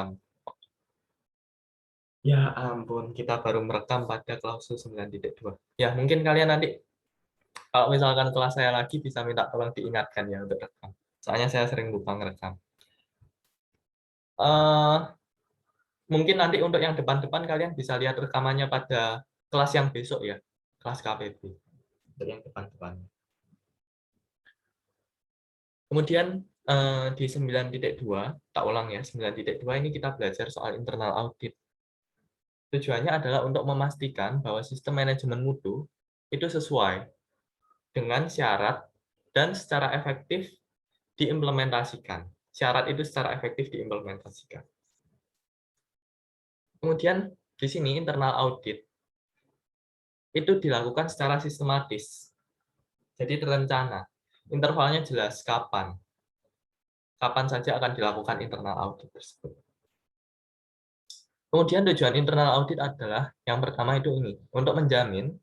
merekam. Ya ampun, kita baru merekam pada klausul 9.2. Ya, mungkin kalian nanti kalau misalkan kelas saya lagi bisa minta tolong diingatkan ya untuk rekam. Soalnya saya sering lupa ngerekam. Mungkin nanti untuk yang depan-depan kalian bisa lihat rekamannya pada kelas yang besok ya, kelas KPB. Untuk yang depan-depan. Kemudian di 9.2, tak ulang ya, 9.2 ini kita belajar soal internal audit. Tujuannya adalah untuk memastikan bahwa sistem manajemen mutu itu sesuai dengan syarat dan secara efektif diimplementasikan. Syarat itu secara efektif diimplementasikan. Kemudian di sini internal audit itu dilakukan secara sistematis. Jadi terencana. Intervalnya jelas kapan. Kapan saja akan dilakukan internal audit tersebut. Kemudian tujuan internal audit adalah yang pertama itu ini, untuk menjamin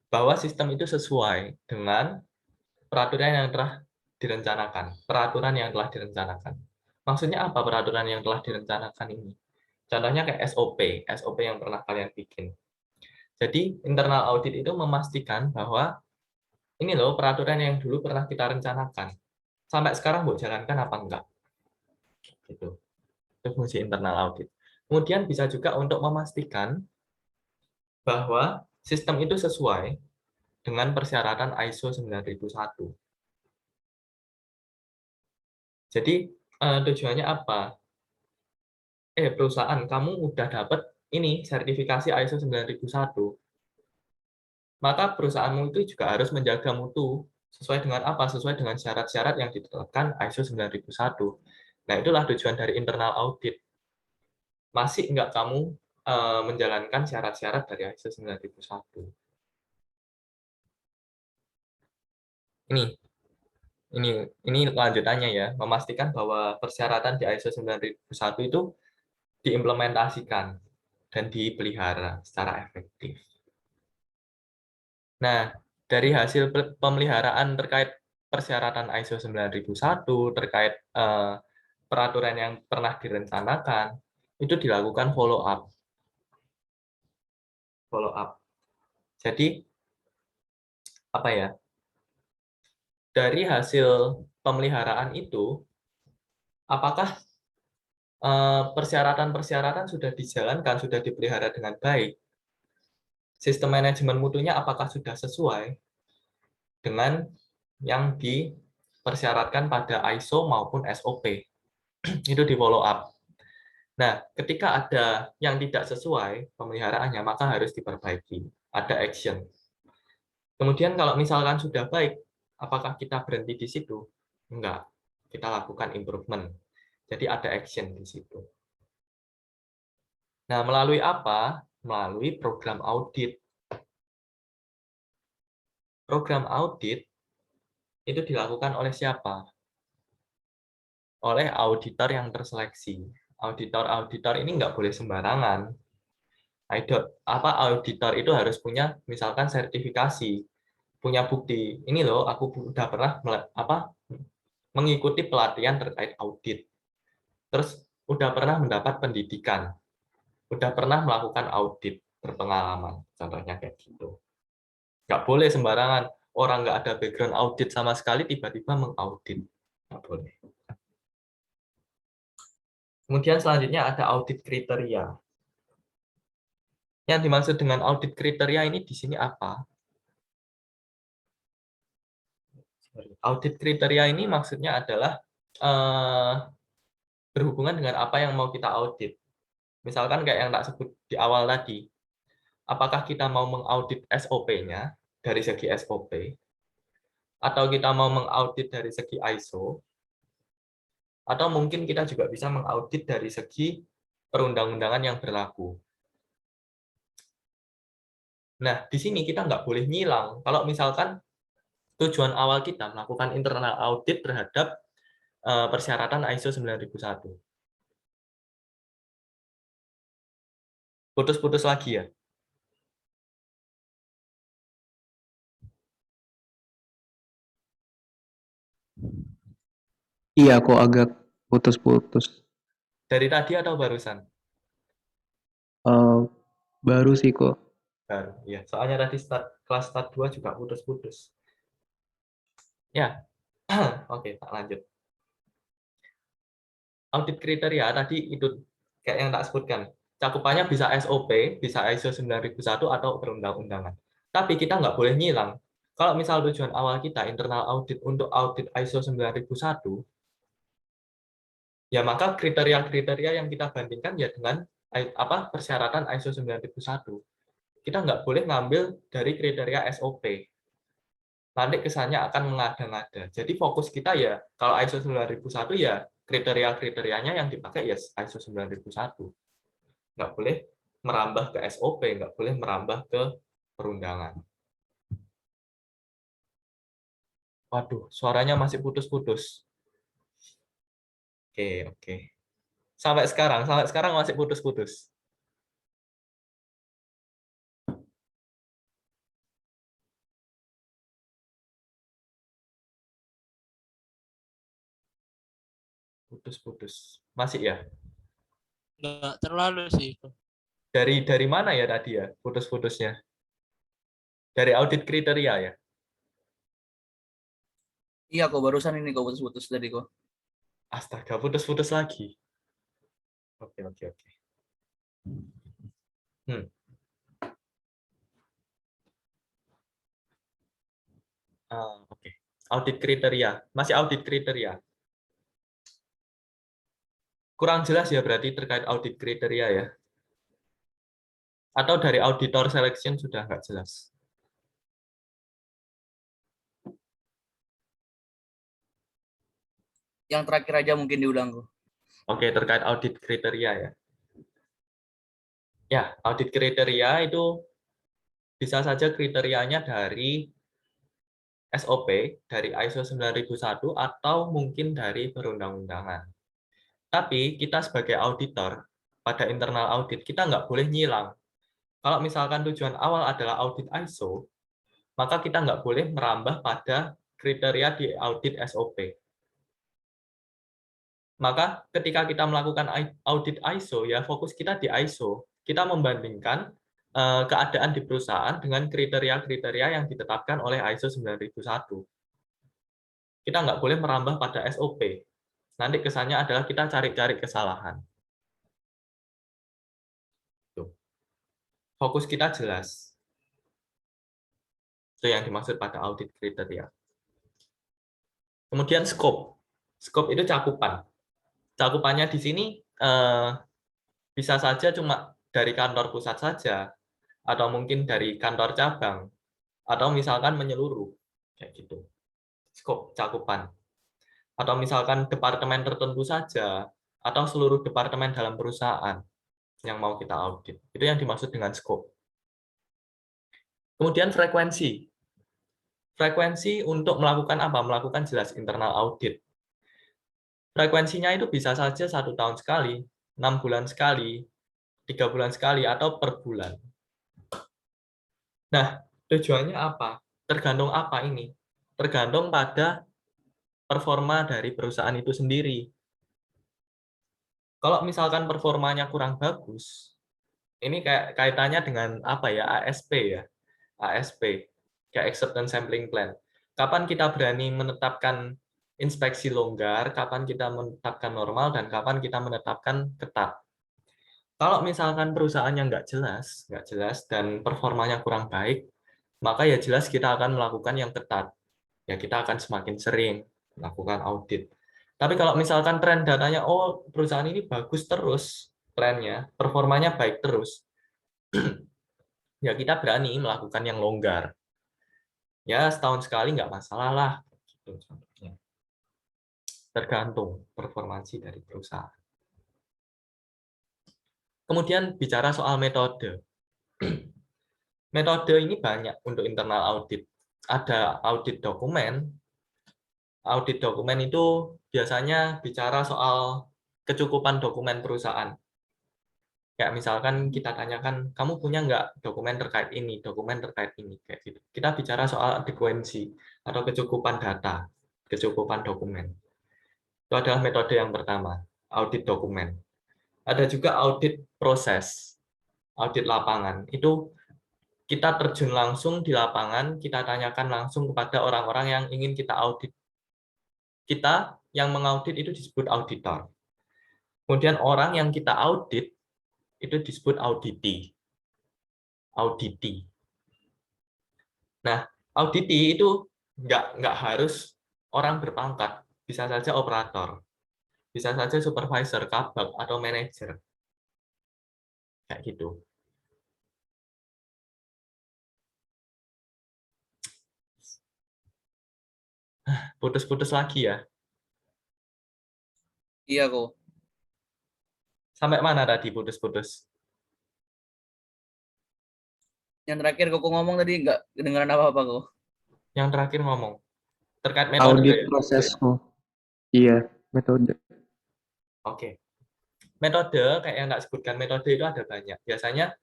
bahwa sistem itu sesuai dengan peraturan yang telah direncanakan. Peraturan yang telah direncanakan. Maksudnya apa peraturan yang telah direncanakan ini? Contohnya kayak SOP, SOP yang pernah kalian bikin. Jadi internal audit itu memastikan bahwa ini loh peraturan yang dulu pernah kita rencanakan. Sampai sekarang mau jalankan apa enggak? Gitu. Itu fungsi internal audit. Kemudian bisa juga untuk memastikan bahwa sistem itu sesuai dengan persyaratan ISO 9001. Jadi tujuannya apa? Perusahaan kamu udah dapat ini sertifikasi ISO 9001. Maka perusahaanmu itu juga harus menjaga mutu sesuai dengan apa? Sesuai dengan syarat-syarat yang ditetapkan ISO 9001. Nah, itulah tujuan dari internal audit. Masih enggak kamu menjalankan syarat-syarat dari ISO 9001? Ini ini lanjutannya ya, memastikan bahwa persyaratan di ISO 9001 itu diimplementasikan dan dipelihara secara efektif. Nah, dari hasil pemeliharaan terkait persyaratan ISO 9001, terkait peraturan yang pernah direncanakan, itu dilakukan follow up. Follow up. Jadi, apa ya? Dari hasil pemeliharaan itu, apakah persyaratan-persyaratan sudah dijalankan, sudah dipelihara dengan baik? Sistem manajemen mutunya apakah sudah sesuai dengan yang dipersyaratkan pada ISO maupun SOP? Itu di follow up. Nah, ketika ada yang tidak sesuai pemeliharaannya, maka harus diperbaiki. Ada action. Kemudian kalau misalkan sudah baik, apakah kita berhenti di situ? Enggak. Kita lakukan improvement. Jadi ada action di situ. Nah, melalui apa? Melalui program audit. Program audit itu dilakukan oleh siapa? Oleh auditor yang terseleksi. Auditor-auditor ini nggak boleh sembarangan. Auditor itu harus punya misalkan sertifikasi, punya bukti. Ini loh, aku udah pernah mengikuti pelatihan terkait audit. Terus udah pernah mendapat pendidikan, udah pernah melakukan audit berpengalaman. Contohnya kayak gitu. Nggak boleh sembarangan. Orang nggak ada background audit sama sekali tiba-tiba mengaudit. Nggak boleh. Kemudian selanjutnya ada audit kriteria. Yang dimaksud dengan audit kriteria ini di sini apa? Audit kriteria ini maksudnya adalah berhubungan dengan apa yang mau kita audit. Misalkan kayak yang tak sebut di awal tadi, apakah kita mau mengaudit SOP-nya dari segi SOP, atau kita mau mengaudit dari segi ISO, atau mungkin kita juga bisa mengaudit dari segi perundang-undangan yang berlaku. Nah, di sini kita nggak boleh nyilang. Kalau misalkan tujuan awal kita melakukan internal audit terhadap persyaratan ISO 9001. Putus-putus lagi ya. Iya, kok agak putus-putus. Dari tadi atau barusan? Eh, baru sih kok. Baru, ya. Soalnya tadi kelas start 2 juga putus-putus. Ya, oke, tak lanjut. Audit kriteria tadi itu kayak yang tak sebutkan. Cakupannya bisa SOP, bisa ISO 9001 atau perundang-undangan. Tapi kita nggak boleh nyilang. Kalau misal tujuan awal kita internal audit untuk audit ISO 9001, ya maka kriteria-kriteria yang kita bandingkan ya dengan persyaratan ISO 9001. Kita nggak boleh ngambil dari kriteria SOP. Nanti kesannya akan mengada-ngada. Jadi fokus kita ya, kalau ISO 9001 ya kriteria-kriterianya yang dipakai ya ISO 9001. Nggak boleh merambah ke SOP, nggak boleh merambah ke perundangan. Waduh, suaranya masih putus-putus. Oke, oke. Sampai sekarang masih putus-putus. Putus-putus. Masih ya? Nggak terlalu sih. Dari mana ya tadi ya putus-putusnya? Dari audit kriteria ya? Iya kok barusan ini kok putus-putus tadi kok. Astaga, putus-putus lagi. Oke, oke, oke. Oke. Audit kriteria. Masih audit kriteria. Kurang jelas ya berarti terkait audit kriteria ya? Atau dari auditor selection sudah nggak jelas? Yang terakhir aja mungkin diulang kok. Oke, terkait audit kriteria ya. Ya, audit kriteria itu bisa saja kriterianya dari SOP, dari ISO 9001, atau mungkin dari perundang-undangan. Tapi kita sebagai auditor, pada internal audit, kita nggak boleh nyilang. Kalau misalkan tujuan awal adalah audit ISO, maka kita nggak boleh merambah pada kriteria di audit SOP. Maka ketika kita melakukan audit ISO, ya fokus kita di ISO. Kita membandingkan keadaan di perusahaan dengan kriteria-kriteria yang ditetapkan oleh ISO 9001. Kita nggak boleh merambah pada SOP. Nanti kesannya adalah kita cari-cari kesalahan. Tuh. Fokus kita jelas. Itu yang dimaksud pada audit kriteria. Kemudian scope. Scope itu cakupan. Cakupannya di sini bisa saja cuma dari kantor pusat saja, atau mungkin dari kantor cabang, atau misalkan menyeluruh, kayak gitu. Skop cakupan. Atau misalkan departemen tertentu saja, atau seluruh departemen dalam perusahaan yang mau kita audit. Itu yang dimaksud dengan skop. Kemudian frekuensi. Frekuensi untuk melakukan apa? Melakukan jelas internal audit. Frekuensinya itu bisa saja 1 tahun sekali, 6 bulan sekali, 3 bulan sekali, atau per bulan. Nah, tujuannya apa? Tergantung apa ini? Tergantung pada performa dari perusahaan itu sendiri. Kalau misalkan performanya kurang bagus, ini kayak kaitannya dengan apa ya? ASP ya. ASP, kayak acceptance sampling plan. Kapan kita berani menetapkan inspeksi longgar, kapan kita menetapkan normal, dan kapan kita menetapkan ketat. Kalau misalkan perusahaannya nggak jelas dan performanya kurang baik, maka ya jelas kita akan melakukan yang ketat. Ya kita akan semakin sering melakukan audit. Tapi kalau misalkan tren datanya, oh perusahaan ini bagus terus trennya, performanya baik terus, ya kita berani melakukan yang longgar. Ya setahun sekali nggak masalah lah. Gitu, contohnya. Tergantung performansi dari perusahaan. Kemudian bicara soal metode. Metode ini banyak untuk internal audit. Ada audit dokumen. Audit dokumen itu biasanya bicara soal kecukupan dokumen perusahaan. Kayak misalkan kita tanyakan, kamu punya nggak dokumen terkait ini, kayak gitu. Kita bicara soal adekuensi atau kecukupan data, kecukupan dokumen. Itu adalah metode yang pertama, audit dokumen. Ada juga audit proses, audit lapangan. Itu kita terjun langsung di lapangan, kita tanyakan langsung kepada orang-orang yang ingin kita audit. Kita yang mengaudit itu disebut auditor. Kemudian orang yang kita audit itu disebut auditi. Auditi. Nah, auditi itu nggak harus orang berpangkat, bisa saja operator, bisa saja supervisor, kabag, atau manajer. Kayak gitu. Putus-putus lagi ya. Iya kok. Sampai mana tadi putus-putus? Yang terakhir kok ngomong tadi nggak kedengeran apa-apa kok. Yang terakhir ngomong. Terkait metode Audit ya? prosesku. Iya, metode. Oke. Metode, kayak yang nggak sebutkan, metode itu ada banyak. Biasanya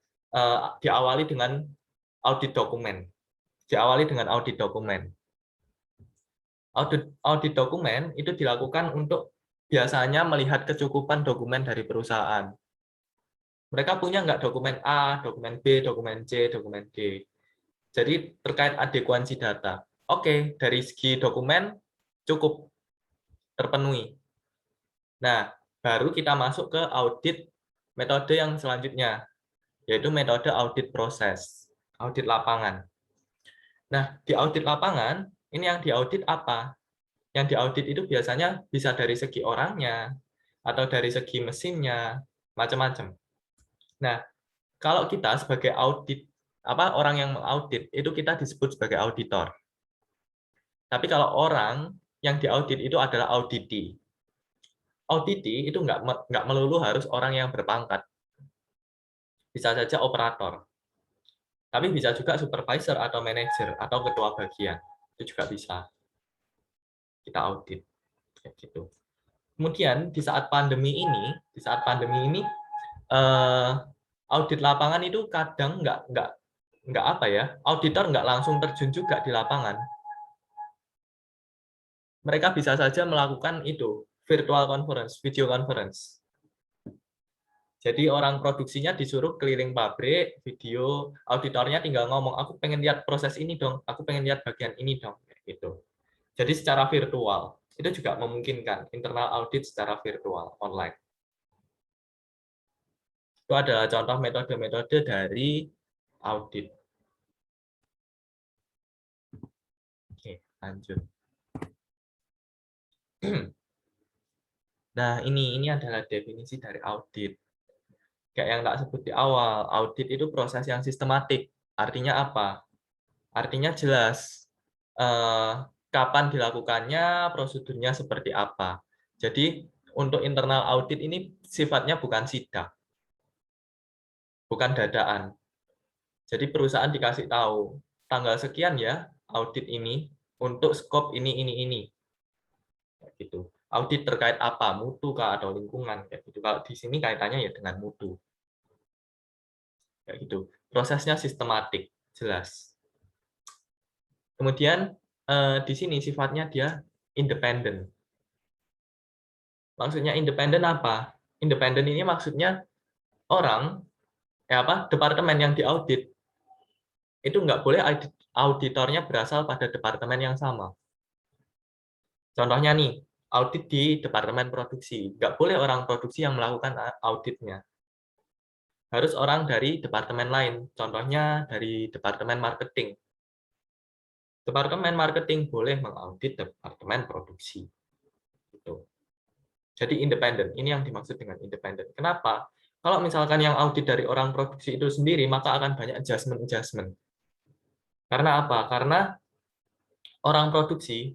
diawali dengan audit dokumen. Diawali dengan audit dokumen. Audit dokumen itu dilakukan untuk biasanya melihat kecukupan dokumen dari perusahaan. Mereka punya nggak dokumen A, dokumen B, dokumen C, dokumen D. Jadi terkait adekuansi data. Oke, dari segi dokumen cukup terpenuhi. Nah, baru kita masuk ke audit metode yang selanjutnya, yaitu metode audit proses, audit lapangan. Nah, di audit lapangan, ini yang diaudit apa? Yang diaudit itu biasanya bisa dari segi orangnya, atau dari segi mesinnya, macam-macam. Nah, kalau kita sebagai orang yang mengaudit, itu kita disebut sebagai auditor. Tapi kalau orang yang diaudit itu adalah auditi. Auditi itu nggak melulu harus orang yang berpangkat. Bisa saja operator. Tapi bisa juga supervisor atau manajer atau ketua bagian. Itu juga bisa kita audit. Kayak gitu. Kemudian di saat pandemi ini, audit lapangan itu kadang nggak apa ya, auditor nggak langsung terjun juga di lapangan. Mereka bisa saja melakukan itu, virtual conference, video conference. Jadi orang produksinya disuruh keliling pabrik, video, auditornya tinggal ngomong, aku pengen lihat proses ini dong, aku pengen lihat bagian ini dong, gitu. Jadi secara virtual, itu juga memungkinkan internal audit secara virtual, online. Itu adalah contoh metode-metode dari audit. Oke, lanjut. Nah, ini adalah definisi dari audit. Kayak yang tak sebut di awal, audit itu proses yang sistematik. Artinya apa? Artinya jelas. Kapan dilakukannya, prosedurnya seperti apa. Jadi, untuk internal audit ini sifatnya bukan sidak. Bukan dadaan. Jadi, perusahaan dikasih tahu, tanggal sekian ya, audit ini, untuk skop ini. Kayak gitu. Audit terkait apa? Mutu kah atau lingkungan? Kayak gitu. Kalau di sini kaitannya ya dengan mutu. Kayak gitu. Prosesnya sistematik, jelas. Kemudian di sini sifatnya dia independen. Maksudnya independen apa? Independen ini maksudnya departemen yang diaudit itu nggak boleh auditornya berasal pada departemen yang sama. Contohnya nih, audit di departemen produksi, nggak boleh orang produksi yang melakukan auditnya. Harus orang dari departemen lain, contohnya dari departemen marketing. Departemen marketing boleh mengaudit departemen produksi. Gitu. Jadi independen, ini yang dimaksud dengan independen. Kenapa? Kalau misalkan yang audit dari orang produksi itu sendiri, maka akan banyak adjustment. Karena apa? Karena orang produksi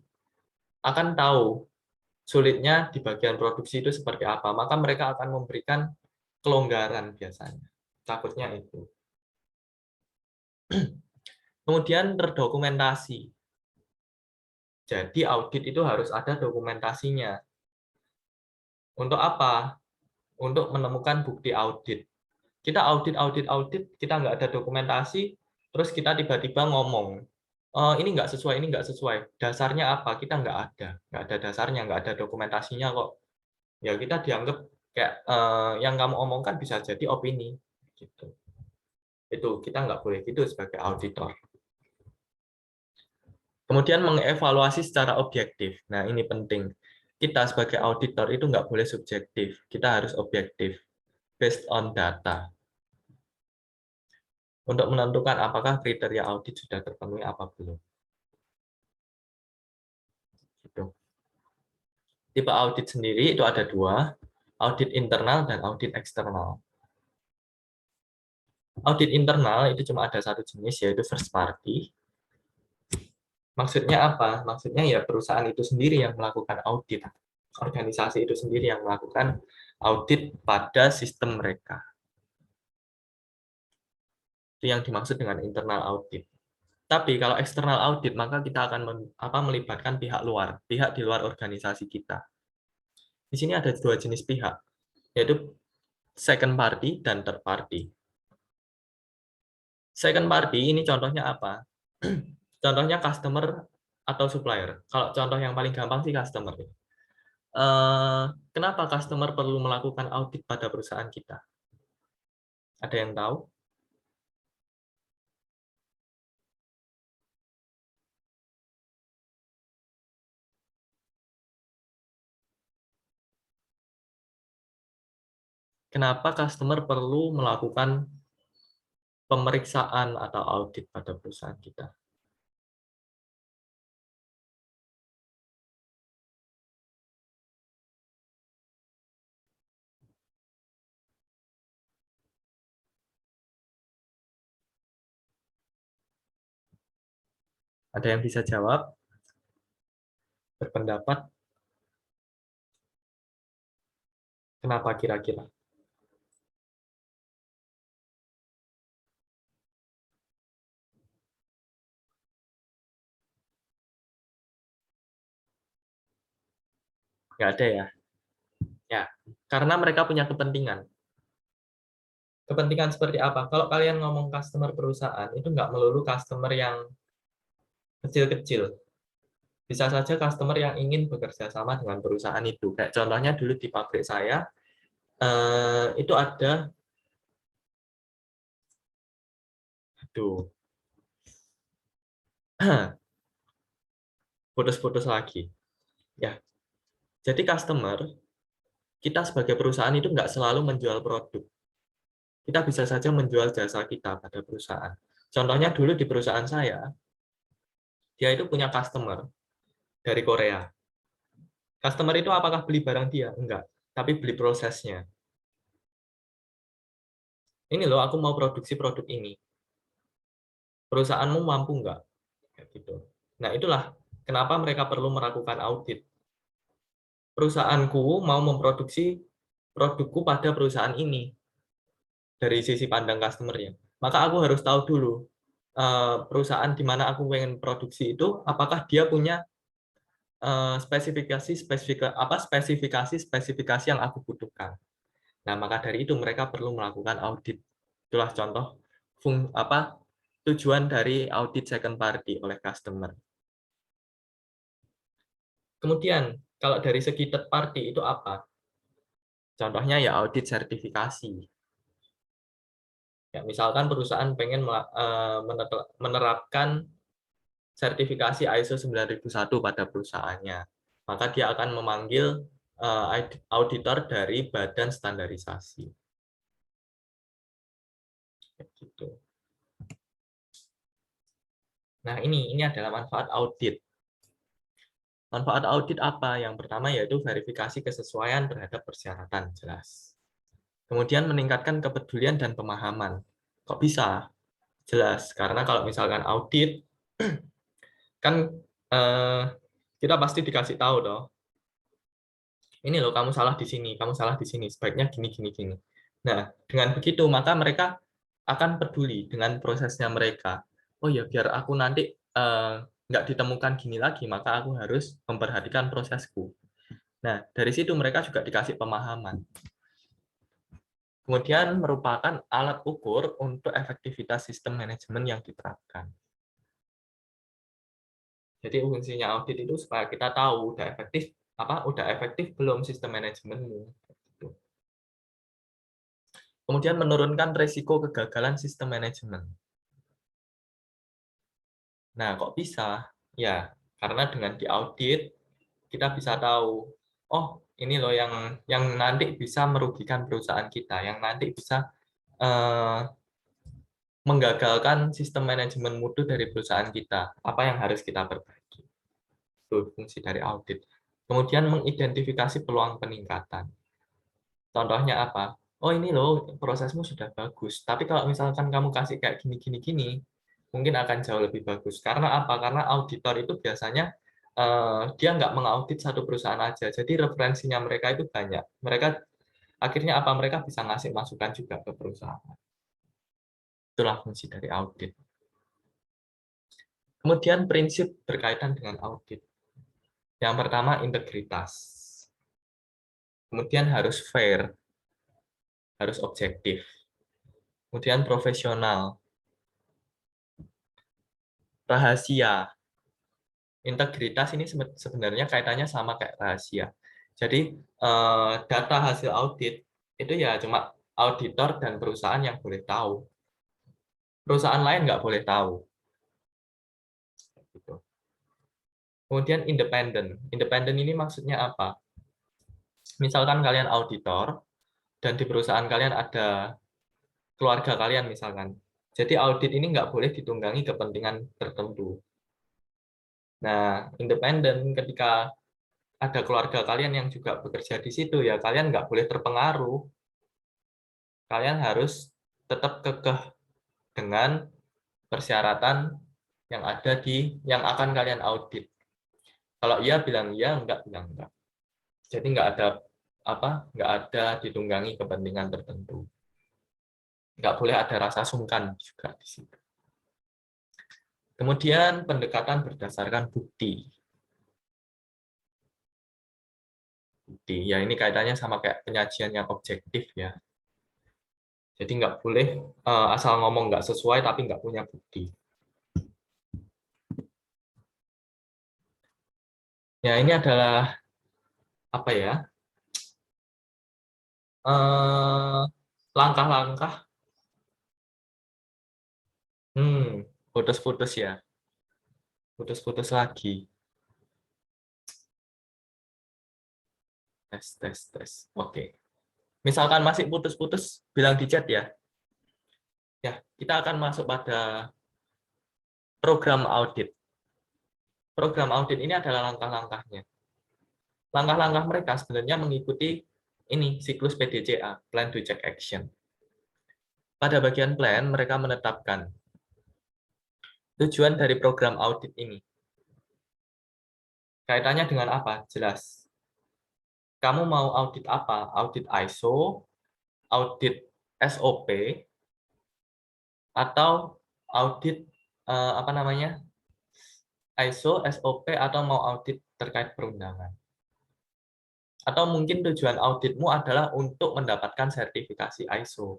akan tahu sulitnya di bagian produksi itu seperti apa. Maka mereka akan memberikan kelonggaran biasanya. Takutnya itu. Kemudian terdokumentasi. Jadi audit itu harus ada dokumentasinya. Untuk apa? Untuk menemukan bukti audit. Kita audit, kita nggak ada dokumentasi, terus kita tiba-tiba ngomong, ini nggak sesuai. Dasarnya apa? Kita nggak ada dasarnya, nggak ada dokumentasinya kok. Ya kita dianggap Kayak yang kamu omongkan bisa jadi opini gitu. Itu kita nggak boleh gitu sebagai auditor. Kemudian mengevaluasi secara objektif. Nah, ini penting. Kita sebagai auditor itu nggak boleh subjektif. Kita harus objektif, based on data. Untuk menentukan apakah kriteria audit sudah terpenuhi apa belum. Gitu. Tipe audit sendiri itu ada dua, audit internal dan audit eksternal. Audit internal itu cuma ada satu jenis, yaitu first party. Maksudnya apa? Maksudnya ya perusahaan itu sendiri yang melakukan audit. Organisasi itu sendiri yang melakukan audit pada sistem mereka. Itu yang dimaksud dengan internal audit. Tapi kalau eksternal audit, maka kita akan melibatkan pihak luar, pihak di luar organisasi kita. Di sini ada dua jenis pihak, yaitu second party dan third party. Second party ini contohnya apa? Contohnya customer atau supplier. Kalau contoh yang paling gampang sih customer. Kenapa customer perlu melakukan audit pada perusahaan kita? Ada yang tahu? Kenapa customer perlu melakukan pemeriksaan atau audit pada perusahaan kita? Ada yang bisa jawab? Berpendapat? Kenapa kira-kira? Nggak ada ya? Ya, karena mereka punya kepentingan. Kepentingan seperti apa? Kalau kalian ngomong customer perusahaan, itu nggak melulu customer yang kecil-kecil. Bisa saja customer yang ingin bekerja sama dengan perusahaan itu. Kayak contohnya dulu di pabrik saya, itu ada, putus-putus lagi. Ya, jadi customer, kita sebagai perusahaan itu nggak selalu menjual produk. Kita bisa saja menjual jasa kita pada perusahaan. Contohnya dulu di perusahaan saya, dia itu punya customer dari Korea. Customer itu apakah beli barang dia? Enggak, tapi beli prosesnya. Ini loh, aku mau produksi produk ini. Perusahaanmu mampu enggak? Kayak gitu. Nah, itulah kenapa mereka perlu melakukan audit. Perusahaanku mau memproduksi produkku pada perusahaan ini dari sisi pandang customer-nya. Maka aku harus tahu dulu perusahaan di mana aku pengen produksi itu, apakah dia punya spesifikasi yang aku butuhkan. Nah, maka dari itu mereka perlu melakukan audit. Itulah contoh tujuan dari audit second party oleh customer. Kemudian, kalau dari segi third party itu apa? Contohnya ya audit sertifikasi. Ya, misalkan perusahaan pengen menerapkan sertifikasi ISO 9001 pada perusahaannya, maka dia akan memanggil auditor dari badan standarisasi. Gitu. Nah, ini adalah manfaat audit. Manfaat audit apa? Yang pertama yaitu verifikasi kesesuaian terhadap persyaratan, jelas. Kemudian meningkatkan kepedulian dan pemahaman. Kok bisa? Jelas, karena kalau misalkan audit, kan kita pasti dikasih tahu toh. Ini loh, kamu salah di sini, kamu salah di sini, sebaiknya gini, gini, gini. Nah, dengan begitu, maka mereka akan peduli dengan prosesnya mereka. Oh ya, biar aku nanti nggak ditemukan gini lagi, maka aku harus memperhatikan prosesku. Nah, dari situ mereka juga dikasih pemahaman. Kemudian merupakan alat ukur untuk efektivitas sistem manajemen yang diterapkan. Jadi fungsinya audit itu supaya kita tahu udah efektif belum sistem manajemenmu. Kemudian menurunkan risiko kegagalan sistem manajemen. Nah, kok bisa? Ya, karena dengan diaudit kita bisa tahu, oh ini loh yang nanti bisa merugikan perusahaan kita, yang nanti bisa menggagalkan sistem manajemen mutu dari perusahaan kita. Apa yang harus kita perbaiki? Itu fungsi dari audit. Kemudian mengidentifikasi peluang peningkatan. Contohnya apa? Oh ini loh prosesmu sudah bagus, tapi kalau misalkan kamu kasih kayak gini, mungkin akan jauh lebih bagus. Karena apa? Karena auditor itu biasanya dia nggak mengaudit satu perusahaan aja, jadi referensinya mereka itu banyak. Mereka akhirnya apa? Mereka bisa ngasih masukan juga ke perusahaan. Itulah fungsi dari audit. Kemudian prinsip berkaitan dengan audit. Yang pertama integritas. Kemudian harus fair, harus objektif. Kemudian profesional, rahasia. Integritas ini sebenarnya kaitannya sama kayak rahasia. Jadi data hasil audit itu ya cuma auditor dan perusahaan yang boleh tahu. Perusahaan lain nggak boleh tahu. Gitu. Kemudian independen. Independen ini maksudnya apa? Misalkan kalian auditor dan di perusahaan kalian ada keluarga kalian misalkan. Jadi audit ini nggak boleh ditunggangi kepentingan tertentu. Nah, independen ketika ada keluarga kalian yang juga bekerja di situ, ya kalian nggak boleh terpengaruh. Kalian harus tetap kekeh dengan persyaratan yang ada yang akan kalian audit. Kalau iya bilang iya, enggak bilang enggak. Jadi nggak ada ditunggangi kepentingan tertentu. Nggak boleh ada rasa sungkan juga di situ. Kemudian pendekatan berdasarkan bukti. Ya ini kaitannya sama kayak penyajian yang objektif ya. Jadi nggak boleh asal ngomong nggak sesuai tapi nggak punya bukti. Ya ini adalah apa ya? Langkah-langkah. Putus-putus ya. Putus-putus lagi. Tes. Oke. Misalkan masih putus-putus, bilang di chat ya. Ya, kita akan masuk pada program audit. Program audit ini adalah langkah-langkahnya. Langkah-langkah mereka sebenarnya mengikuti ini siklus PDCA, Plan to Check Action. Pada bagian plan, mereka menetapkan tujuan dari program audit ini. Kaitannya dengan apa? Jelas. Kamu mau audit apa? Audit ISO, audit SOP, atau audit ISO, SOP, atau mau audit terkait perundangan. Atau mungkin tujuan auditmu adalah untuk mendapatkan sertifikasi ISO.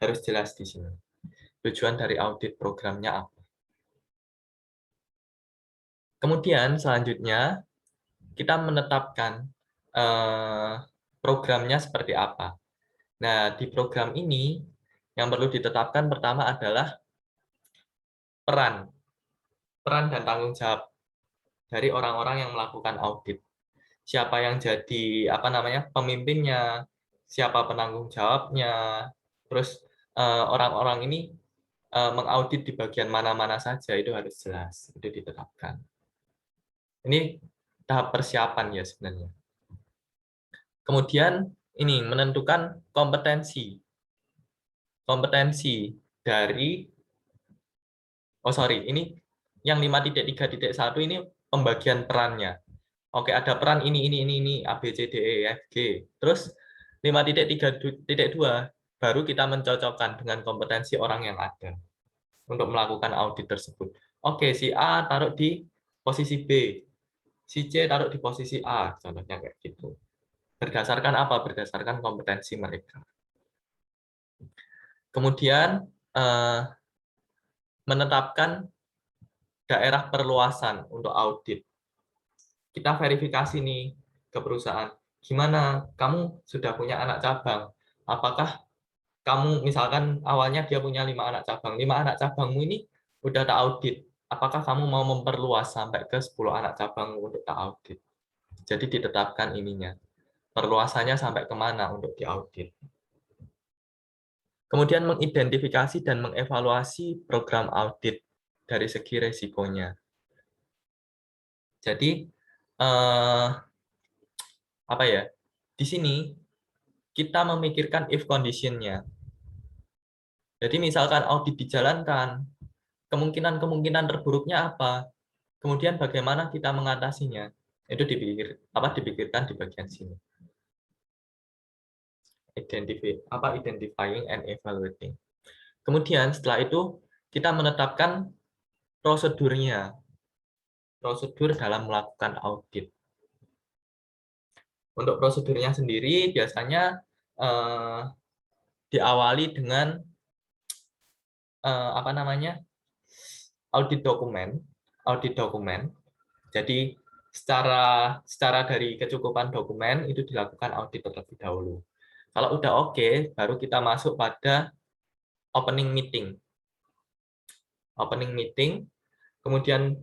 Harus jelas di sini. Tujuan dari audit programnya apa. Kemudian selanjutnya kita menetapkan programnya seperti apa. Nah, di program ini yang perlu ditetapkan pertama adalah peran dan tanggung jawab dari orang-orang yang melakukan audit. Siapa yang jadi pemimpinnya, siapa penanggung jawabnya, terus orang-orang ini mengaudit di bagian mana-mana saja itu harus jelas, itu ditetapkan. Ini tahap persiapan ya sebenarnya. Kemudian ini menentukan kompetensi dari ini yang 5.3.1 ini pembagian perannya. Oke, ada peran ini A B C D E F G. Terus 5.3.2 baru kita mencocokkan dengan kompetensi orang yang ada untuk melakukan audit tersebut. Oke, si A taruh di posisi B, si C taruh di posisi A, contohnya kayak gitu. Berdasarkan apa? Berdasarkan kompetensi mereka. Kemudian menetapkan daerah perluasan untuk audit. Kita verifikasi nih ke perusahaan. Gimana? Kamu sudah punya anak cabang. apakah kamu misalkan awalnya dia punya 5 anak cabang, 5 anak cabangmu ini udah tak audit, apakah kamu mau memperluas sampai ke 10 anak cabang untuk tak audit? Jadi ditetapkan ininya, perluasannya sampai kemana untuk diaudit. Kemudian mengidentifikasi dan mengevaluasi program audit dari segi resikonya. Jadi apa ya? Di sini kita memikirkan if condition-nya. Jadi misalkan audit dijalankan, kemungkinan-kemungkinan terburuknya apa? Kemudian bagaimana kita mengatasinya? Itu dipikirkan di bagian sini. Identifying and evaluating. Kemudian setelah itu kita menetapkan prosedurnya. Prosedur dalam melakukan audit. Untuk prosedurnya sendiri biasanya diawali dengan audit dokumen. Jadi secara dari kecukupan dokumen itu dilakukan audit terlebih dahulu. Kalau udah oke, baru kita masuk pada opening meeting. Opening meeting, kemudian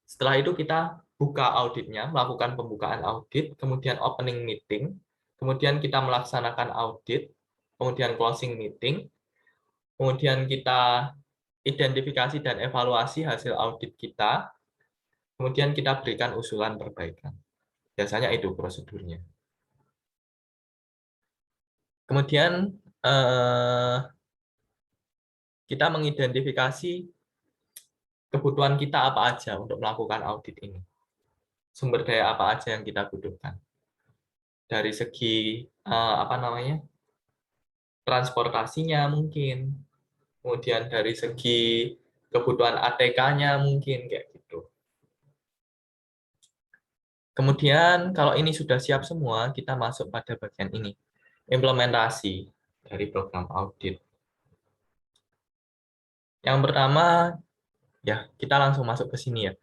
setelah itu kita buka auditnya, melakukan pembukaan audit, kemudian opening meeting, kemudian kita melaksanakan audit, kemudian closing meeting, kemudian kita identifikasi dan evaluasi hasil audit kita, kemudian kita berikan usulan perbaikan. Biasanya itu prosedurnya. Kemudian kita mengidentifikasi kebutuhan kita apa aja untuk melakukan audit ini. Sumber daya apa aja yang kita butuhkan. Dari segi transportasinya mungkin, kemudian dari segi kebutuhan ATK-nya mungkin kayak gitu. Kemudian kalau ini sudah siap semua, kita masuk pada bagian ini, implementasi dari program audit. Yang pertama, ya kita langsung masuk ke sini ya,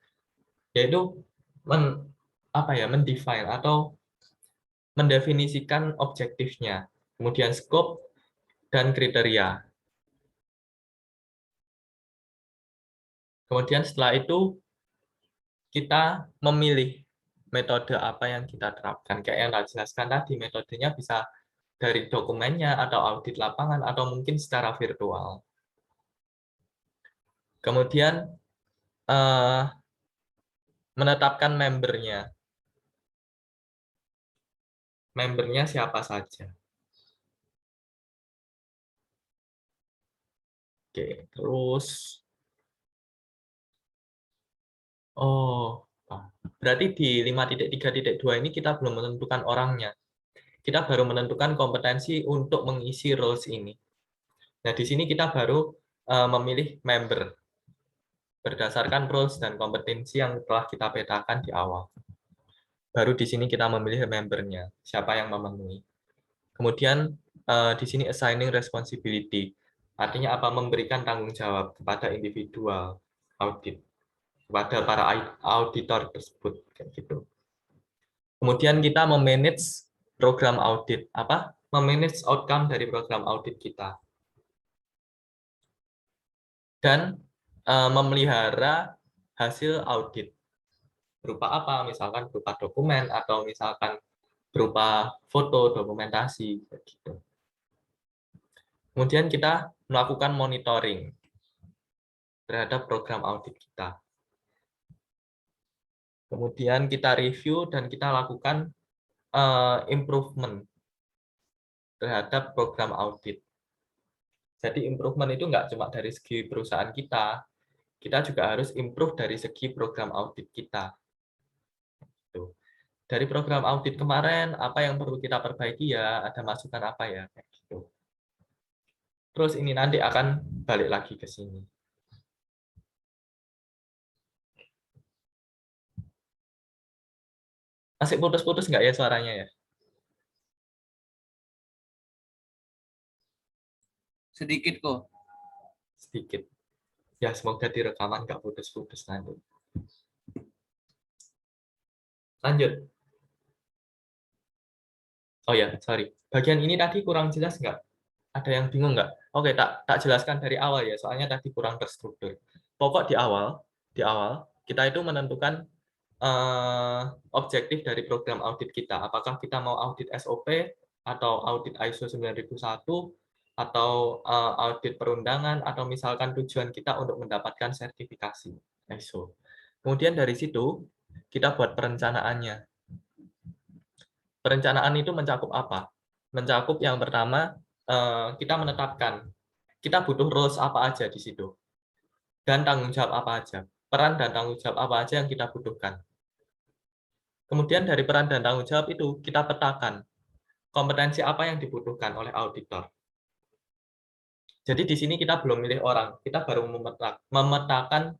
yaitu mendefine atau mendefinisikan objektifnya, kemudian scope dan kriteria. Kemudian setelah itu kita memilih metode apa yang kita terapkan. Kayak yang saya jelaskan tadi, metodenya bisa dari dokumennya atau audit lapangan atau mungkin secara virtual. Kemudian menetapkan membernya. Membernya siapa saja. Oke, terus berarti di 5.3.2 ini kita belum menentukan orangnya. Kita baru menentukan kompetensi untuk mengisi roles ini. Nah, di sini kita baru memilih member berdasarkan roles dan kompetensi yang telah kita petakan di awal. Baru di sini kita memilih membernya, siapa yang memenuhi. Kemudian di sini assigning responsibility, artinya apa? Memberikan tanggung jawab kepada individual audit, kepada para auditor tersebut, kayak gitu. Kemudian kita memanage program audit, memanage outcome dari program audit kita. Dan memelihara hasil audit. Berupa apa? Misalkan berupa dokumen atau misalkan berupa foto, dokumentasi, gitu. Kemudian kita melakukan monitoring terhadap program audit kita. Kemudian kita review dan kita lakukan improvement terhadap program audit. Jadi improvement itu nggak cuma dari segi perusahaan kita juga harus improve dari segi program audit kita. Dari program audit kemarin, apa yang perlu kita perbaiki ya, ada masukan apa ya, kayak gitu. Terus ini nanti akan balik lagi ke sini. Masih putus-putus nggak ya suaranya ya? Sedikit kok. Sedikit. Ya, semoga di rekaman nggak putus-putus nanti. Lanjut. Oh ya, sorry. Bagian ini tadi kurang jelas nggak? Ada yang bingung nggak? Oke, tak jelaskan dari awal ya, soalnya tadi kurang terstruktur. Pokok di awal kita itu menentukan objektif dari program audit kita. Apakah kita mau audit SOP atau audit ISO 9001 atau audit perundangan atau misalkan tujuan kita untuk mendapatkan sertifikasi ISO. Kemudian dari situ kita buat perencanaannya. Perencanaan itu mencakup apa? Mencakup yang pertama kita menetapkan kita butuh roles apa aja di situ dan tanggung jawab apa aja. Peran dan tanggung jawab apa aja yang kita butuhkan. Kemudian dari peran dan tanggung jawab itu kita petakan kompetensi apa yang dibutuhkan oleh auditor. Jadi di sini kita belum milih orang, kita baru memetakan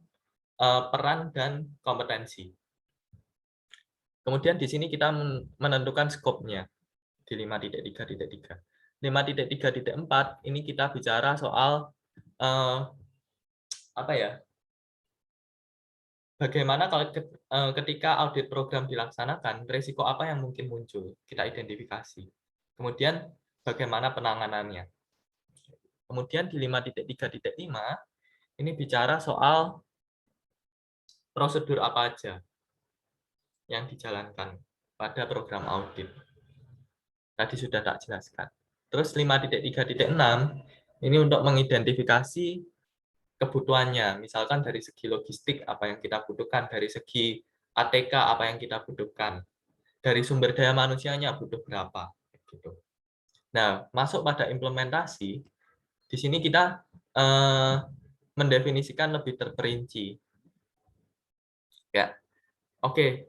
peran dan kompetensi. Kemudian di sini kita menentukan skopnya di 5.3.3. 5.3.4 ini kita bicara soal apa ya? Bagaimana kalau ketika audit program dilaksanakan, risiko apa yang mungkin muncul? Kita identifikasi. Kemudian bagaimana penanganannya? Kemudian di 5.3.5 ini bicara soal prosedur apa aja yang dijalankan pada program audit. Tadi sudah tak jelaskan. Terus 5.3.6 ini untuk mengidentifikasi kebutuhannya. Misalkan dari segi logistik apa yang kita butuhkan, dari segi ATK apa yang kita butuhkan, dari sumber daya manusianya butuh berapa. Gitu. Nah, masuk pada implementasi, di sini kita mendefinisikan lebih terperinci. Ya, oke,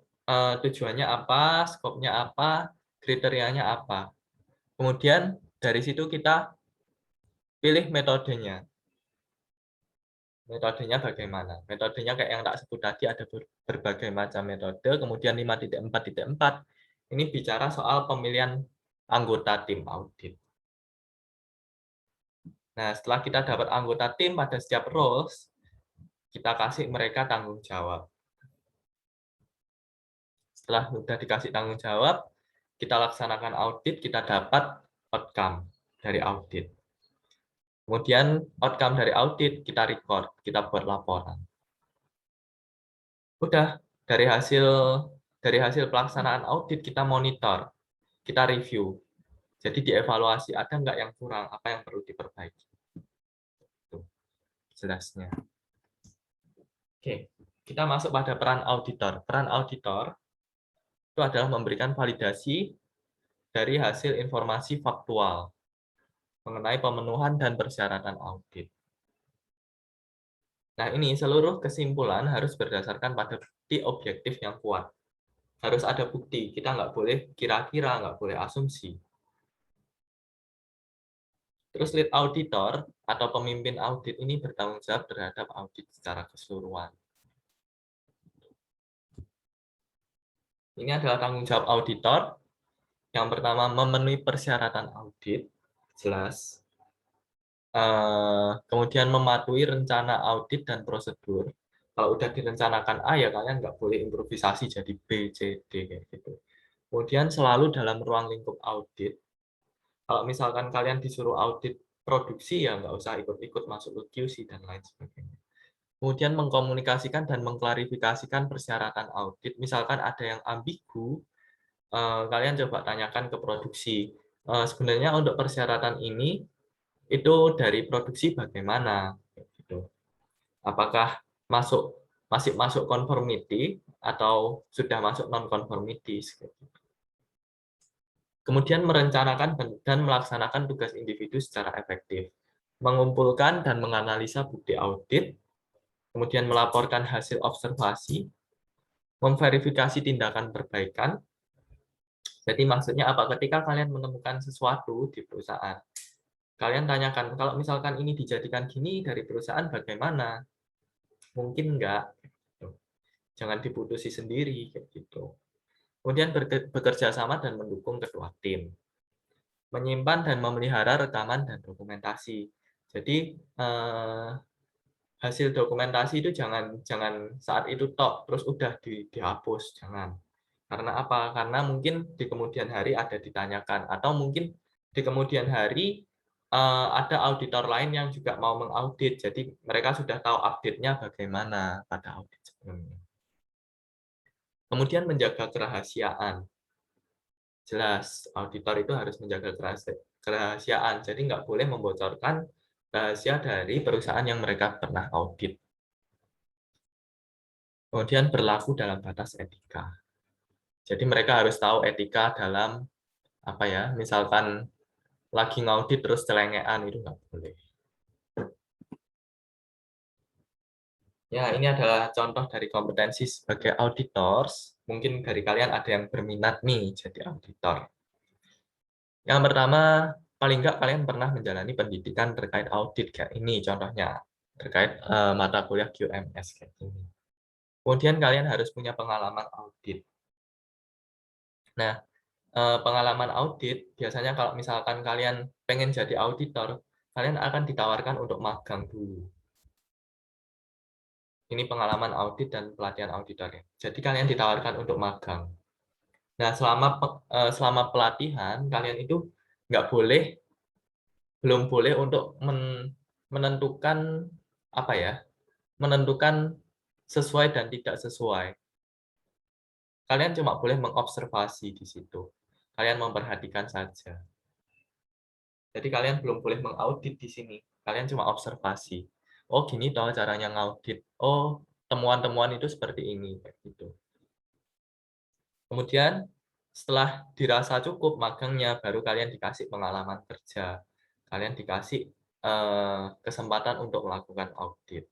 tujuannya apa, skopnya apa, kriterianya apa. Kemudian dari situ kita pilih metodenya. Metodenya bagaimana? Metodenya kayak yang tak sebut tadi, ada berbagai macam metode. Kemudian 5.4.4 ini bicara soal pemilihan anggota tim audit. Nah, setelah kita dapat anggota tim pada setiap roles, kita kasih mereka tanggung jawab. Setelah sudah dikasih tanggung jawab, kita laksanakan audit, kita dapat outcome dari audit. Kemudian outcome dari audit kita record, kita buat laporan. Udah, dari hasil pelaksanaan audit kita monitor, kita review. Jadi dievaluasi, ada nggak yang kurang, apa yang perlu diperbaiki. Tuh, jelasnya. Oke, kita masuk pada peran auditor. Peran auditor itu adalah memberikan validasi dari hasil informasi faktual mengenai pemenuhan dan persyaratan audit. Nah, ini seluruh kesimpulan harus berdasarkan pada bukti objektif yang kuat. Harus ada bukti, kita nggak boleh kira-kira, nggak boleh asumsi. Terus lead auditor atau pemimpin audit ini bertanggung jawab terhadap audit secara keseluruhan. Ini adalah tanggung jawab auditor. Yang pertama, memenuhi persyaratan audit, jelas. Kemudian mematuhi rencana audit dan prosedur. Kalau udah direncanakan A, ya kalian nggak boleh improvisasi jadi B, C, D, kayak gitu. Kemudian selalu dalam ruang lingkup audit. Kalau misalkan kalian disuruh audit produksi, ya nggak usah ikut-ikut masuk ke QC dan lain sebagainya. Kemudian mengkomunikasikan dan mengklarifikasikan persyaratan audit. Misalkan ada yang ambigu, kalian coba tanyakan ke produksi. Sebenarnya untuk persyaratan ini, itu dari produksi bagaimana? Gitu. Apakah masih masuk conformity atau sudah masuk non-conformity? Kemudian merencanakan dan melaksanakan tugas individu secara efektif. Mengumpulkan dan menganalisa bukti audit, kemudian melaporkan hasil observasi, memverifikasi tindakan perbaikan. Jadi maksudnya apa? Ketika kalian menemukan sesuatu di perusahaan, kalian tanyakan, kalau misalkan ini dijadikan gini dari perusahaan bagaimana? Mungkin enggak. Jangan diputusi sendiri kayak gitu. Kemudian bekerja sama dan mendukung kedua tim. Menyimpan dan memelihara rekaman dan dokumentasi. Jadi hasil dokumentasi itu jangan saat itu tok terus udah dihapus, jangan. Karena apa? Karena mungkin di kemudian hari ada ditanyakan, atau mungkin di kemudian hari ada auditor lain yang juga mau mengaudit, jadi mereka sudah tahu update-nya bagaimana pada audit sebelumnya. Kemudian menjaga kerahasiaan. Jelas, auditor itu harus menjaga kerahasiaan, jadi nggak boleh membocorkan rahasia dari perusahaan yang mereka pernah audit. Kemudian berlaku dalam batas etika. Jadi mereka harus tahu etika dalam apa ya, misalkan lagi ngaudit terus celengean, itu nggak boleh. Ya, ini adalah contoh dari kompetensi sebagai auditors. Mungkin dari kalian ada yang berminat nih jadi auditor. Yang pertama, paling nggak kalian pernah menjalani pendidikan terkait audit kayak ini contohnya, terkait mata kuliah QMS kayak ini. Kemudian kalian harus punya pengalaman audit. Nah, pengalaman audit, biasanya kalau misalkan kalian pengen jadi auditor, kalian akan ditawarkan untuk magang dulu. Ini pengalaman audit dan pelatihan auditor ya. Jadi kalian ditawarkan untuk magang. Nah, selama pelatihan, kalian itu belum boleh untuk menentukan apa ya, menentukan sesuai dan tidak sesuai. Kalian cuma boleh mengobservasi di situ. Kalian memperhatikan saja. Jadi kalian belum boleh mengaudit di sini. Kalian cuma observasi. Oh, gini toh caranya ngaudit. Oh, temuan-temuan itu seperti ini. Gitu. Kemudian setelah dirasa cukup magangnya, baru kalian dikasih pengalaman kerja. Kalian dikasih kesempatan untuk melakukan audit.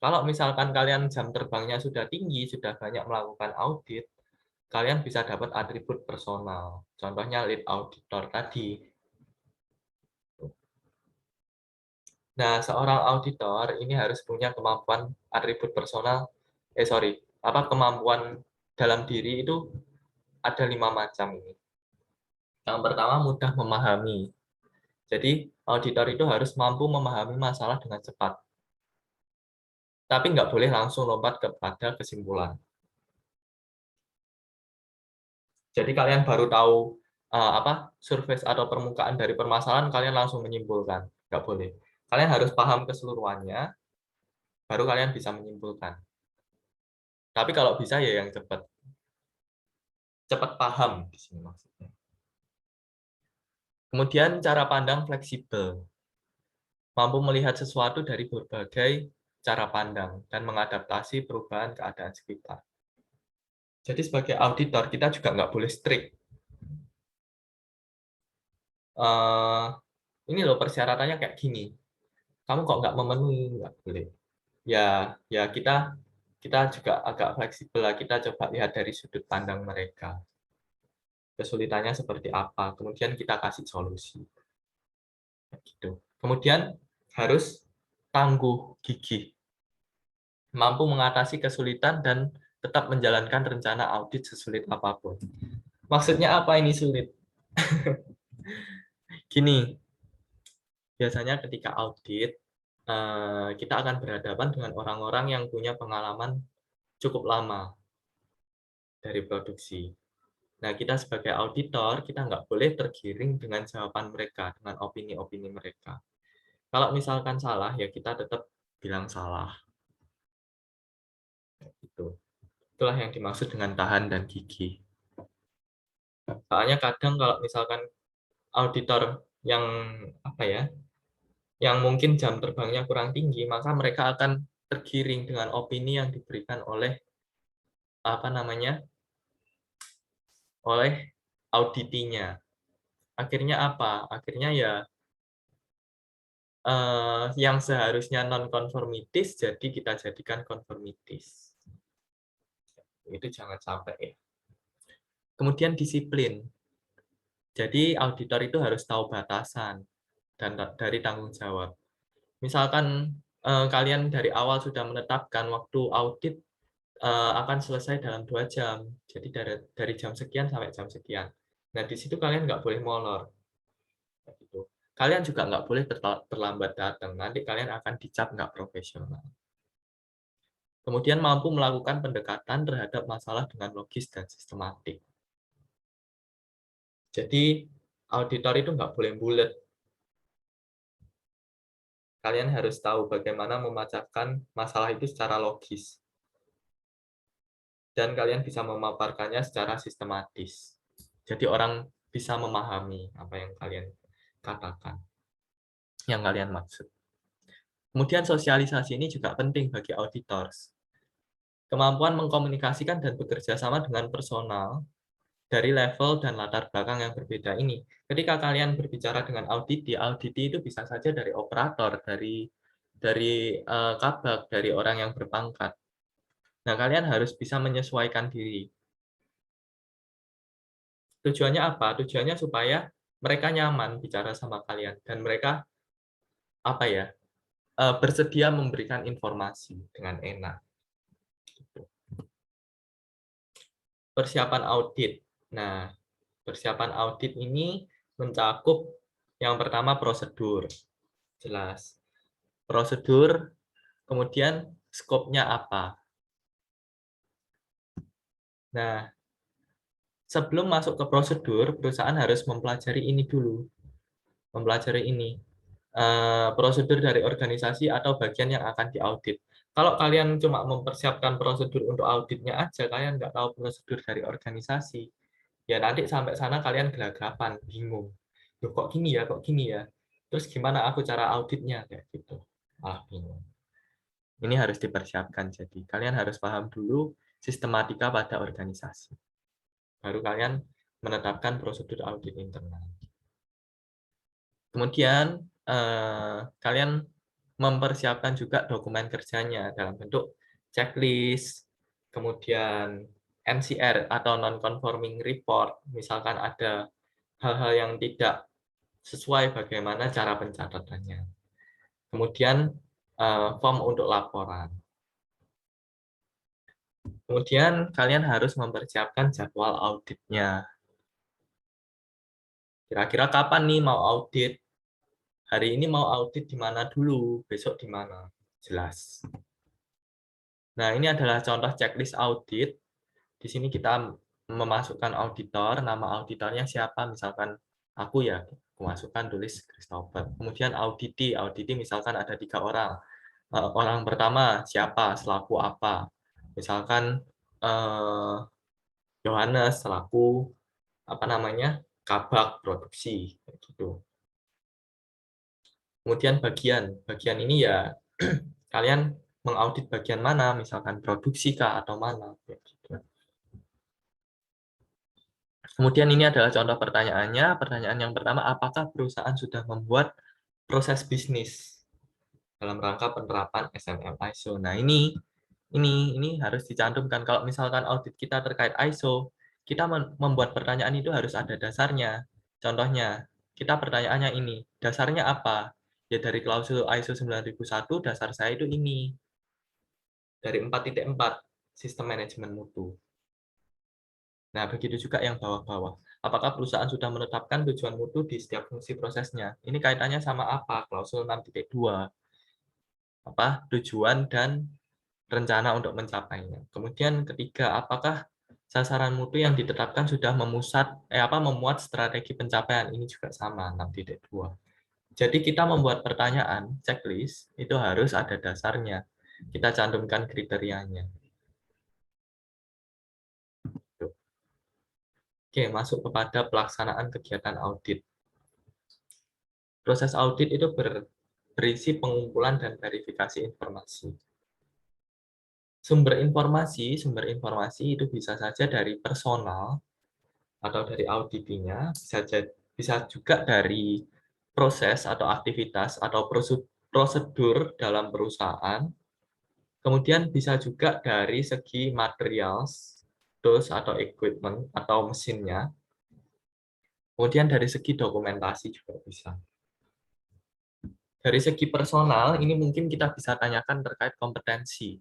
Kalau misalkan kalian jam terbangnya sudah tinggi, sudah banyak melakukan audit, kalian bisa dapat atribut personal. Contohnya lead auditor tadi. Nah, seorang auditor ini harus punya kemampuan atribut personal, kemampuan dalam diri itu ada 5 macam ini. Yang pertama, mudah memahami. Jadi, auditor itu harus mampu memahami masalah dengan cepat. Tapi nggak boleh langsung lompat kepada kesimpulan. Jadi kalian baru tahu surface atau permukaan dari permasalahan, kalian langsung menyimpulkan. Nggak boleh. Kalian harus paham keseluruhannya, baru kalian bisa menyimpulkan. Tapi kalau bisa ya yang cepat. Cepat paham di sini maksudnya. Kemudian cara pandang fleksibel. Mampu melihat sesuatu dari berbagai cara pandang dan mengadaptasi perubahan keadaan sekitar. Jadi sebagai auditor kita juga nggak boleh strict. Ini loh persyaratannya kayak gini. Kamu kok nggak memenuhi, nggak boleh. Ya kita juga agak fleksibel lah. Kita coba lihat dari sudut pandang mereka. Kesulitannya seperti apa. Kemudian kita kasih solusi. Gitu. Kemudian harus tangguh, gigih. Mampu mengatasi kesulitan dan tetap menjalankan rencana audit sesulit apapun. Maksudnya apa ini sulit? Gini, biasanya ketika audit, kita akan berhadapan dengan orang-orang yang punya pengalaman cukup lama dari produksi. Nah, kita sebagai auditor, kita nggak boleh tergiring dengan jawaban mereka, dengan opini-opini mereka. Kalau misalkan salah, ya kita tetap bilang salah. Itulah yang dimaksud dengan tahan dan gigih. Soalnya kadang kalau misalkan auditor yang yang mungkin jam terbangnya kurang tinggi, maka mereka akan tergiring dengan opini yang diberikan oleh oleh auditinya. Akhirnya apa? Akhirnya ya yang seharusnya non-konformitis jadi kita jadikan konformitis. Itu jangan sampai ya. Kemudian disiplin. Jadi auditor itu harus tahu batasan dan dari tanggung jawab. Misalkan kalian dari awal sudah menetapkan waktu audit akan selesai dalam 2 jam. Jadi dari jam sekian sampai jam sekian. Nah, di situ kalian nggak boleh molor. Gitu. Kalian juga nggak boleh terlambat datang. Nanti kalian akan dicap nggak profesional. Kemudian mampu melakukan pendekatan terhadap masalah dengan logis dan sistematik. Jadi auditor itu nggak boleh bulat. Kalian harus tahu bagaimana memecahkan masalah itu secara logis. Dan kalian bisa memaparkannya secara sistematis. Jadi orang bisa memahami apa yang kalian katakan, yang kalian maksud. Kemudian sosialisasi ini juga penting bagi auditors. Kemampuan mengkomunikasikan dan bekerja sama dengan personal dari level dan latar belakang yang berbeda ini. Ketika kalian berbicara dengan auditi itu bisa saja dari operator, dari kabak, dari orang yang berpangkat. Nah, kalian harus bisa menyesuaikan diri. Tujuannya apa? Tujuannya supaya mereka nyaman bicara sama kalian dan mereka bersedia memberikan informasi dengan enak. Persiapan audit. Nah, persiapan audit ini mencakup yang pertama prosedur. Jelas. Prosedur, kemudian skopnya apa. Nah, sebelum masuk ke prosedur, perusahaan harus mempelajari ini dulu. Mempelajari ini. Prosedur dari organisasi atau bagian yang akan diaudit. Kalau kalian cuma mempersiapkan prosedur untuk auditnya aja, kalian nggak tahu prosedur dari organisasi, ya nanti sampai sana kalian gelagapan, bingung. Loh, kok gini ya? Terus gimana aku cara auditnya? Kayak gitu. Bingung. Ini harus dipersiapkan. Jadi kalian harus paham dulu sistematika pada organisasi. Baru kalian menetapkan prosedur audit internal. Kemudian kalian mempersiapkan juga dokumen kerjanya dalam bentuk checklist, kemudian NCR atau non-conforming report, misalkan ada hal-hal yang tidak sesuai bagaimana cara pencatatannya. Kemudian form untuk laporan. Kemudian kalian harus mempersiapkan jadwal auditnya. Kira-kira kapan nih mau audit? Hari ini mau audit di mana dulu, besok di mana? Jelas. Nah, ini adalah contoh checklist audit. Di sini kita memasukkan auditor, nama auditornya siapa, misalkan aku ya, aku masukkan tulis Christopher. Kemudian auditi misalkan ada 3 orang. Orang pertama siapa, selaku apa. Misalkan Yohanes selaku kabak produksi gitu. Kemudian bagian ini ya kalian mengaudit bagian mana, misalkan produksi kah atau mana. Gitu. Kemudian ini adalah contoh pertanyaannya. Pertanyaan yang pertama, apakah perusahaan sudah membuat proses bisnis dalam rangka penerapan SMM ISO? Nah ini harus dicantumkan. Kalau misalkan audit kita terkait ISO, kita membuat pertanyaan itu harus ada dasarnya. Contohnya, kita pertanyaannya ini, dasarnya apa? Ya dari klausul ISO 9001, dasar saya itu ini. Dari 4.4, sistem manajemen mutu. Nah, begitu juga yang bawah-bawah. Apakah perusahaan sudah menetapkan tujuan mutu di setiap fungsi prosesnya? Ini kaitannya sama apa? Klausul 6.2. Tujuan dan rencana untuk mencapainya. Kemudian ketiga, apakah sasaran mutu yang ditetapkan sudah memuat strategi pencapaian? Ini juga sama, 6.2. Jadi kita membuat pertanyaan, checklist, itu harus ada dasarnya. Kita cantumkan kriterianya. Oke, masuk kepada pelaksanaan kegiatan audit. Proses audit itu berisi pengumpulan dan verifikasi informasi. Sumber informasi itu bisa saja dari personal atau dari auditinya, bisa juga dari proses atau aktivitas atau prosedur dalam perusahaan. Kemudian bisa juga dari segi materials, tools atau equipment atau mesinnya. Kemudian dari segi dokumentasi juga bisa. Dari segi personal, ini mungkin kita bisa tanyakan terkait kompetensi.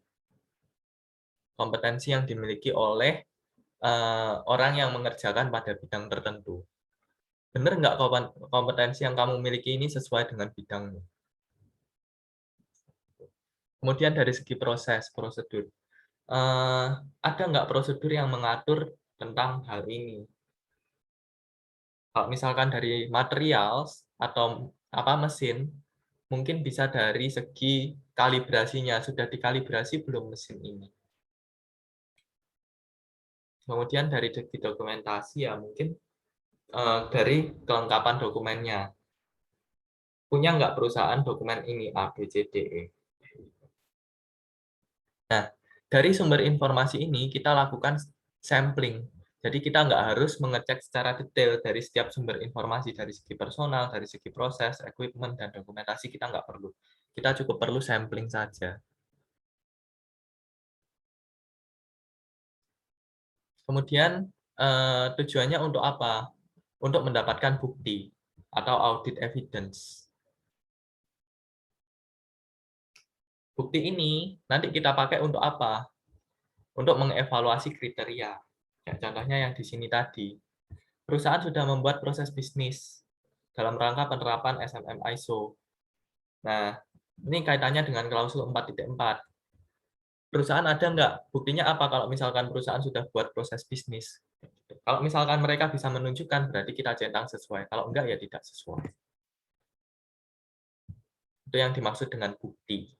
Kompetensi yang dimiliki oleh orang yang mengerjakan pada bidang tertentu. Benar nggak kompetensi yang kamu miliki ini sesuai dengan bidangmu? Kemudian dari segi prosedur. Ada nggak prosedur yang mengatur tentang hal ini? Kalau misalkan dari material atau mesin, mungkin bisa dari segi kalibrasinya, sudah dikalibrasi belum mesin ini. Kemudian dari segi dokumentasi ya mungkin dari kelengkapan dokumennya. Punya nggak perusahaan dokumen ini A, B, C, D, E? Nah, dari sumber informasi ini kita lakukan sampling. Jadi kita nggak harus mengecek secara detail dari setiap sumber informasi, dari segi personal, dari segi proses, equipment, dan dokumentasi kita nggak perlu. Kita cukup perlu sampling saja. Kemudian tujuannya untuk apa? Untuk mendapatkan bukti atau audit evidence. Bukti ini nanti kita pakai untuk apa? Untuk mengevaluasi kriteria. Ya, contohnya yang di sini tadi. Perusahaan sudah membuat proses bisnis dalam rangka penerapan SMM ISO. Nah, ini kaitannya dengan klausul 4.4. Perusahaan ada nggak? Buktinya apa kalau misalkan perusahaan sudah buat proses bisnis? Kalau misalkan mereka bisa menunjukkan, berarti kita centang sesuai. Kalau enggak, ya tidak sesuai. Itu yang dimaksud dengan bukti.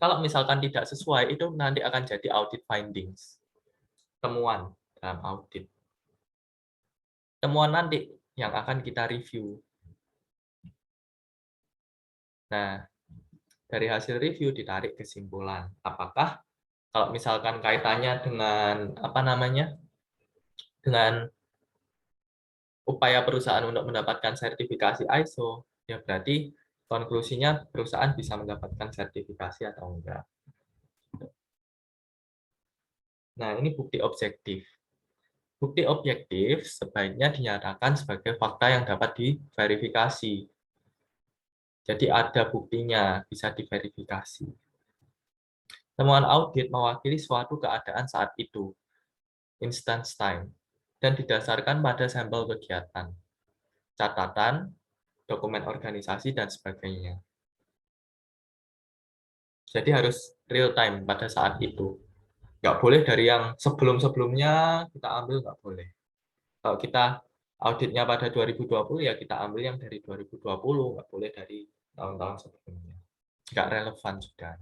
Kalau misalkan tidak sesuai, itu nanti akan jadi audit findings. Temuan dalam audit. Temuan nanti yang akan kita review. Nah, dari hasil review ditarik kesimpulan. Apakah kalau misalkan kaitannya dengan dengan upaya perusahaan untuk mendapatkan sertifikasi ISO, ya berarti konklusinya perusahaan bisa mendapatkan sertifikasi atau enggak. Nah, ini bukti objektif. Bukti objektif sebaiknya dinyatakan sebagai fakta yang dapat diverifikasi. Jadi ada buktinya, bisa diverifikasi. Temuan audit mewakili suatu keadaan saat itu, instance time, dan didasarkan pada sampel kegiatan, catatan, dokumen organisasi, dan sebagainya. Jadi harus real time pada saat itu. Nggak boleh dari yang sebelum-sebelumnya kita ambil, nggak boleh. Kalau kita auditnya pada 2020, ya kita ambil yang dari 2020, nggak boleh dari tahun-tahun sebelumnya. Nggak relevan sudah.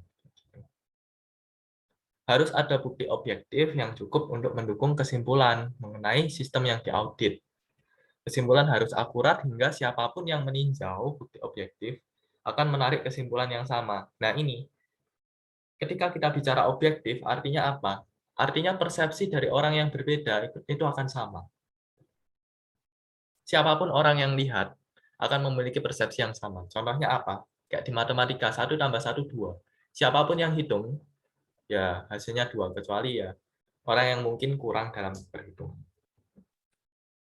Harus ada bukti objektif yang cukup untuk mendukung kesimpulan mengenai sistem yang diaudit. Kesimpulan harus akurat hingga siapapun yang meninjau bukti objektif akan menarik kesimpulan yang sama. Nah ini, ketika kita bicara objektif, artinya apa? Artinya persepsi dari orang yang berbeda itu akan sama. Siapapun orang yang lihat akan memiliki persepsi yang sama. Contohnya apa? Kayak di matematika, 1 tambah 1, 2. Siapapun yang hitung, ya hasilnya 2, kecuali ya orang yang mungkin kurang dalam berhitung.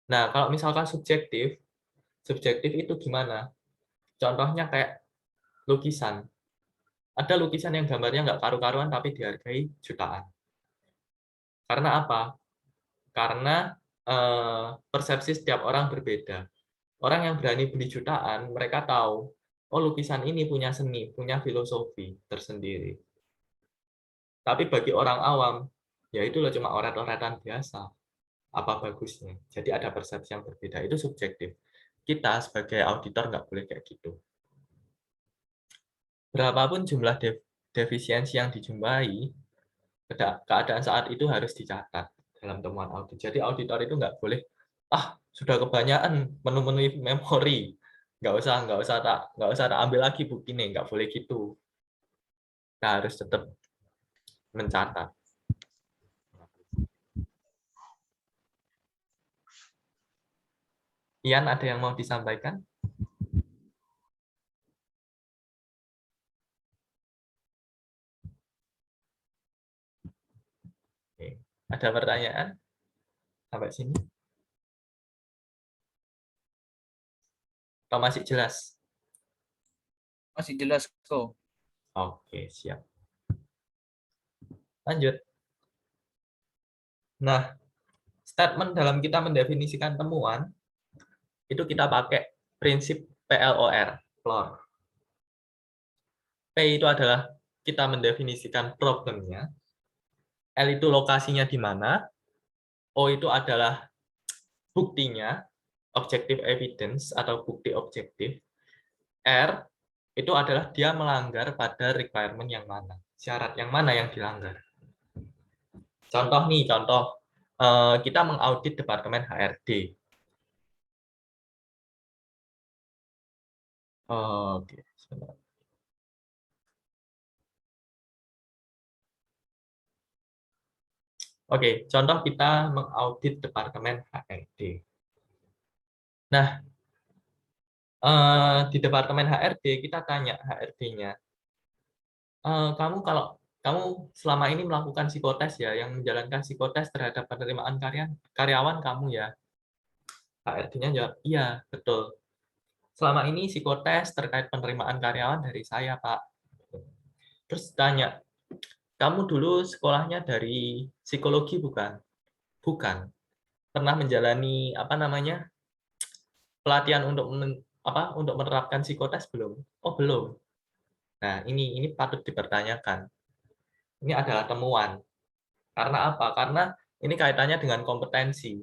Nah, kalau misalkan subjektif itu gimana? Contohnya kayak lukisan. Ada lukisan yang gambarnya nggak karu-karuan tapi dihargai jutaan. Karena apa? Karena persepsi setiap orang berbeda. Orang yang berani beli jutaan, mereka tahu, oh lukisan ini punya seni, punya filosofi tersendiri. Tapi bagi orang awam, ya itu loh cuma oret-oretan biasa. Apa bagusnya? Jadi ada persepsi yang berbeda. Itu subjektif. Kita sebagai auditor nggak boleh kayak gitu. Berapapun jumlah defisiensi yang dijumpai, keadaan saat itu harus dicatat dalam temuan audit. Jadi auditor itu nggak boleh, sudah kebanyakan menu-menu memori, nggak usah tak ambil lagi bukti nih, nggak boleh gitu. Kita harus tetap mencatat. Ian, ada yang mau disampaikan? Oke. Ada pertanyaan? Sampai sini? Atau masih jelas? Masih jelas kok. Oke, siap. Lanjut. Nah, statement dalam kita mendefinisikan temuan, itu kita pakai prinsip PLOR. P itu adalah kita mendefinisikan problemnya. L itu lokasinya di mana, O itu adalah buktinya, objective evidence atau bukti objektif, R itu adalah dia melanggar pada requirement yang mana, syarat yang mana yang dilanggar. Contoh nih, kita mengaudit Departemen HRD. Oke, sebentar. Oke, contoh kita mengaudit Departemen HRD. Nah, di Departemen HRD kita tanya HRD-nya, kamu selama ini melakukan psikotes ya, yang menjalankan psikotes terhadap penerimaan karyawan kamu ya? HRD-nya jawab, iya, betul. Selama ini psikotes terkait penerimaan karyawan dari saya, Pak. Terus tanya, kamu dulu sekolahnya dari psikologi bukan? Bukan. Pernah menjalani pelatihan untuk menerapkan psikotes belum? Oh, belum. Nah, ini patut dipertanyakan. Ini adalah temuan. Karena apa? Karena ini kaitannya dengan kompetensi,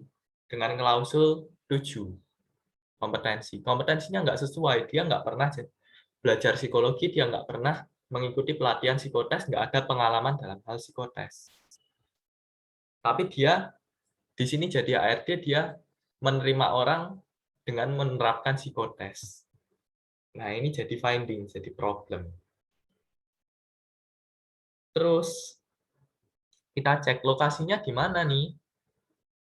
dengan klausul 7. Kompetensi. Kompetensinya nggak sesuai. Dia nggak pernah belajar psikologi, dia nggak pernah mengikuti pelatihan psikotes, nggak ada pengalaman dalam hal psikotes. Tapi dia di sini jadi ARD, dia menerima orang dengan menerapkan psikotes. Nah, ini jadi finding, jadi problem. Terus kita cek lokasinya di mana nih?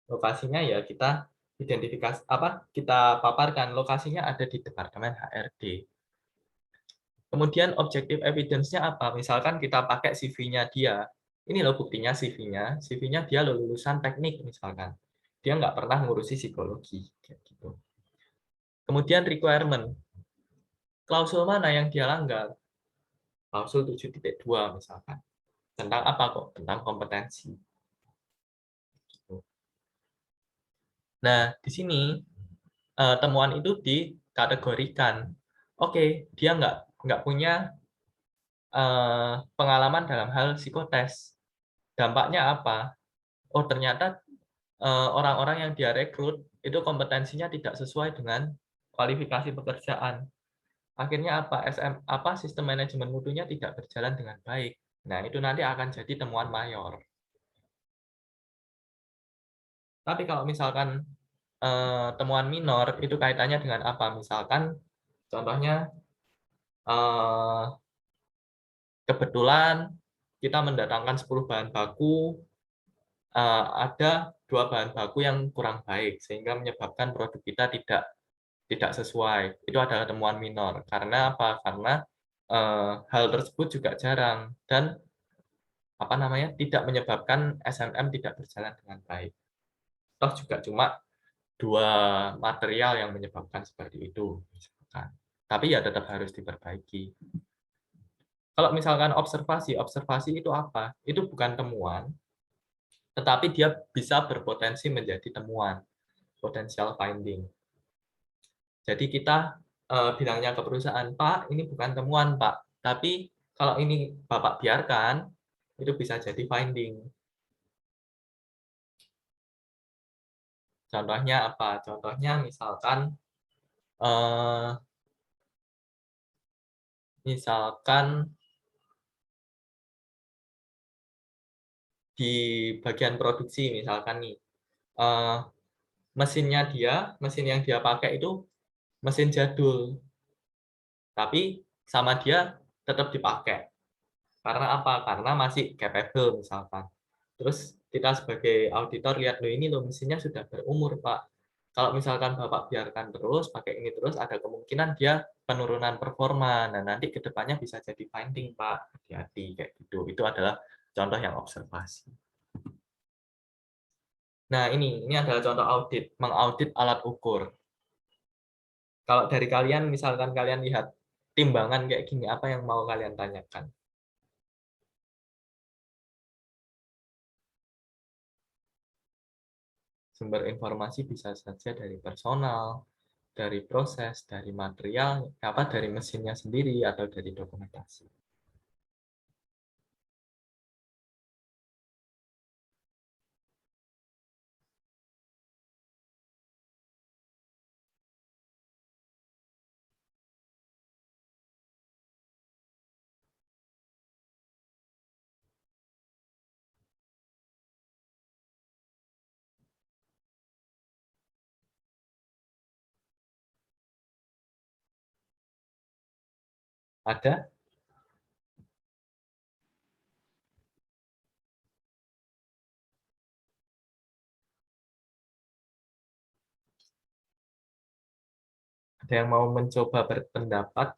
Lokasinya ya kita identifikasi kita paparkan lokasinya ada di Departemen HRD. Kemudian objektif evidence-nya apa? Misalkan kita pakai CV-nya dia. Ini loh buktinya CV-nya. CV-nya dia lulusan teknik misalkan. Dia nggak pernah ngurusi psikologi. Kayak gitu. Kemudian requirement. Klausul mana yang dia langgar? Klausul 7.2 misalkan. Tentang apa kok? Tentang kompetensi. Nah, di sini temuan itu dikategorikan. Oke, dia nggak punya pengalaman dalam hal psikotes. Dampaknya apa? Oh, ternyata orang-orang yang dia rekrut itu kompetensinya tidak sesuai dengan kualifikasi pekerjaan. Akhirnya sistem manajemen mutunya tidak berjalan dengan baik. Nah, itu nanti akan jadi temuan mayor. Tapi kalau misalkan temuan minor itu kaitannya dengan apa? Misalkan contohnya kebetulan kita mendatangkan 10 bahan baku, ada 2 bahan baku yang kurang baik sehingga menyebabkan produk kita tidak sesuai. Itu adalah temuan minor. Karena apa? Karena hal tersebut juga jarang dan tidak menyebabkan SMM tidak berjalan dengan baik. Toh juga cuma 2 material yang menyebabkan seperti itu, misalkan. Tapi ya tetap harus diperbaiki. Kalau misalkan observasi itu apa? Itu bukan temuan, tetapi dia bisa berpotensi menjadi temuan, potential finding. Jadi kita bilangnya ke perusahaan, Pak, ini bukan temuan, Pak. Tapi kalau ini Bapak biarkan, itu bisa jadi finding. Contohnya apa? Contohnya misalkan di bagian produksi misalkan nih, mesin yang dia pakai itu mesin jadul, tapi sama dia tetap dipakai. Karena apa? Karena masih capable misalkan. Terus kita sebagai auditor lihat, loh ini loh mesinnya sudah berumur, Pak. Kalau misalkan Bapak biarkan terus, pakai ini terus, ada kemungkinan dia penurunan performa. Nah, nanti ke depannya bisa jadi finding, Pak. Hati-hati, kayak gitu. Itu adalah contoh yang observasi. Nah, ini adalah contoh audit, mengaudit alat ukur. Kalau dari kalian, misalkan kalian lihat timbangan kayak gini, apa yang mau kalian tanyakan? Sumber informasi bisa saja dari personal, dari proses, dari material, dari mesinnya sendiri, atau dari dokumentasi. Ada? Ada yang mau mencoba berpendapat?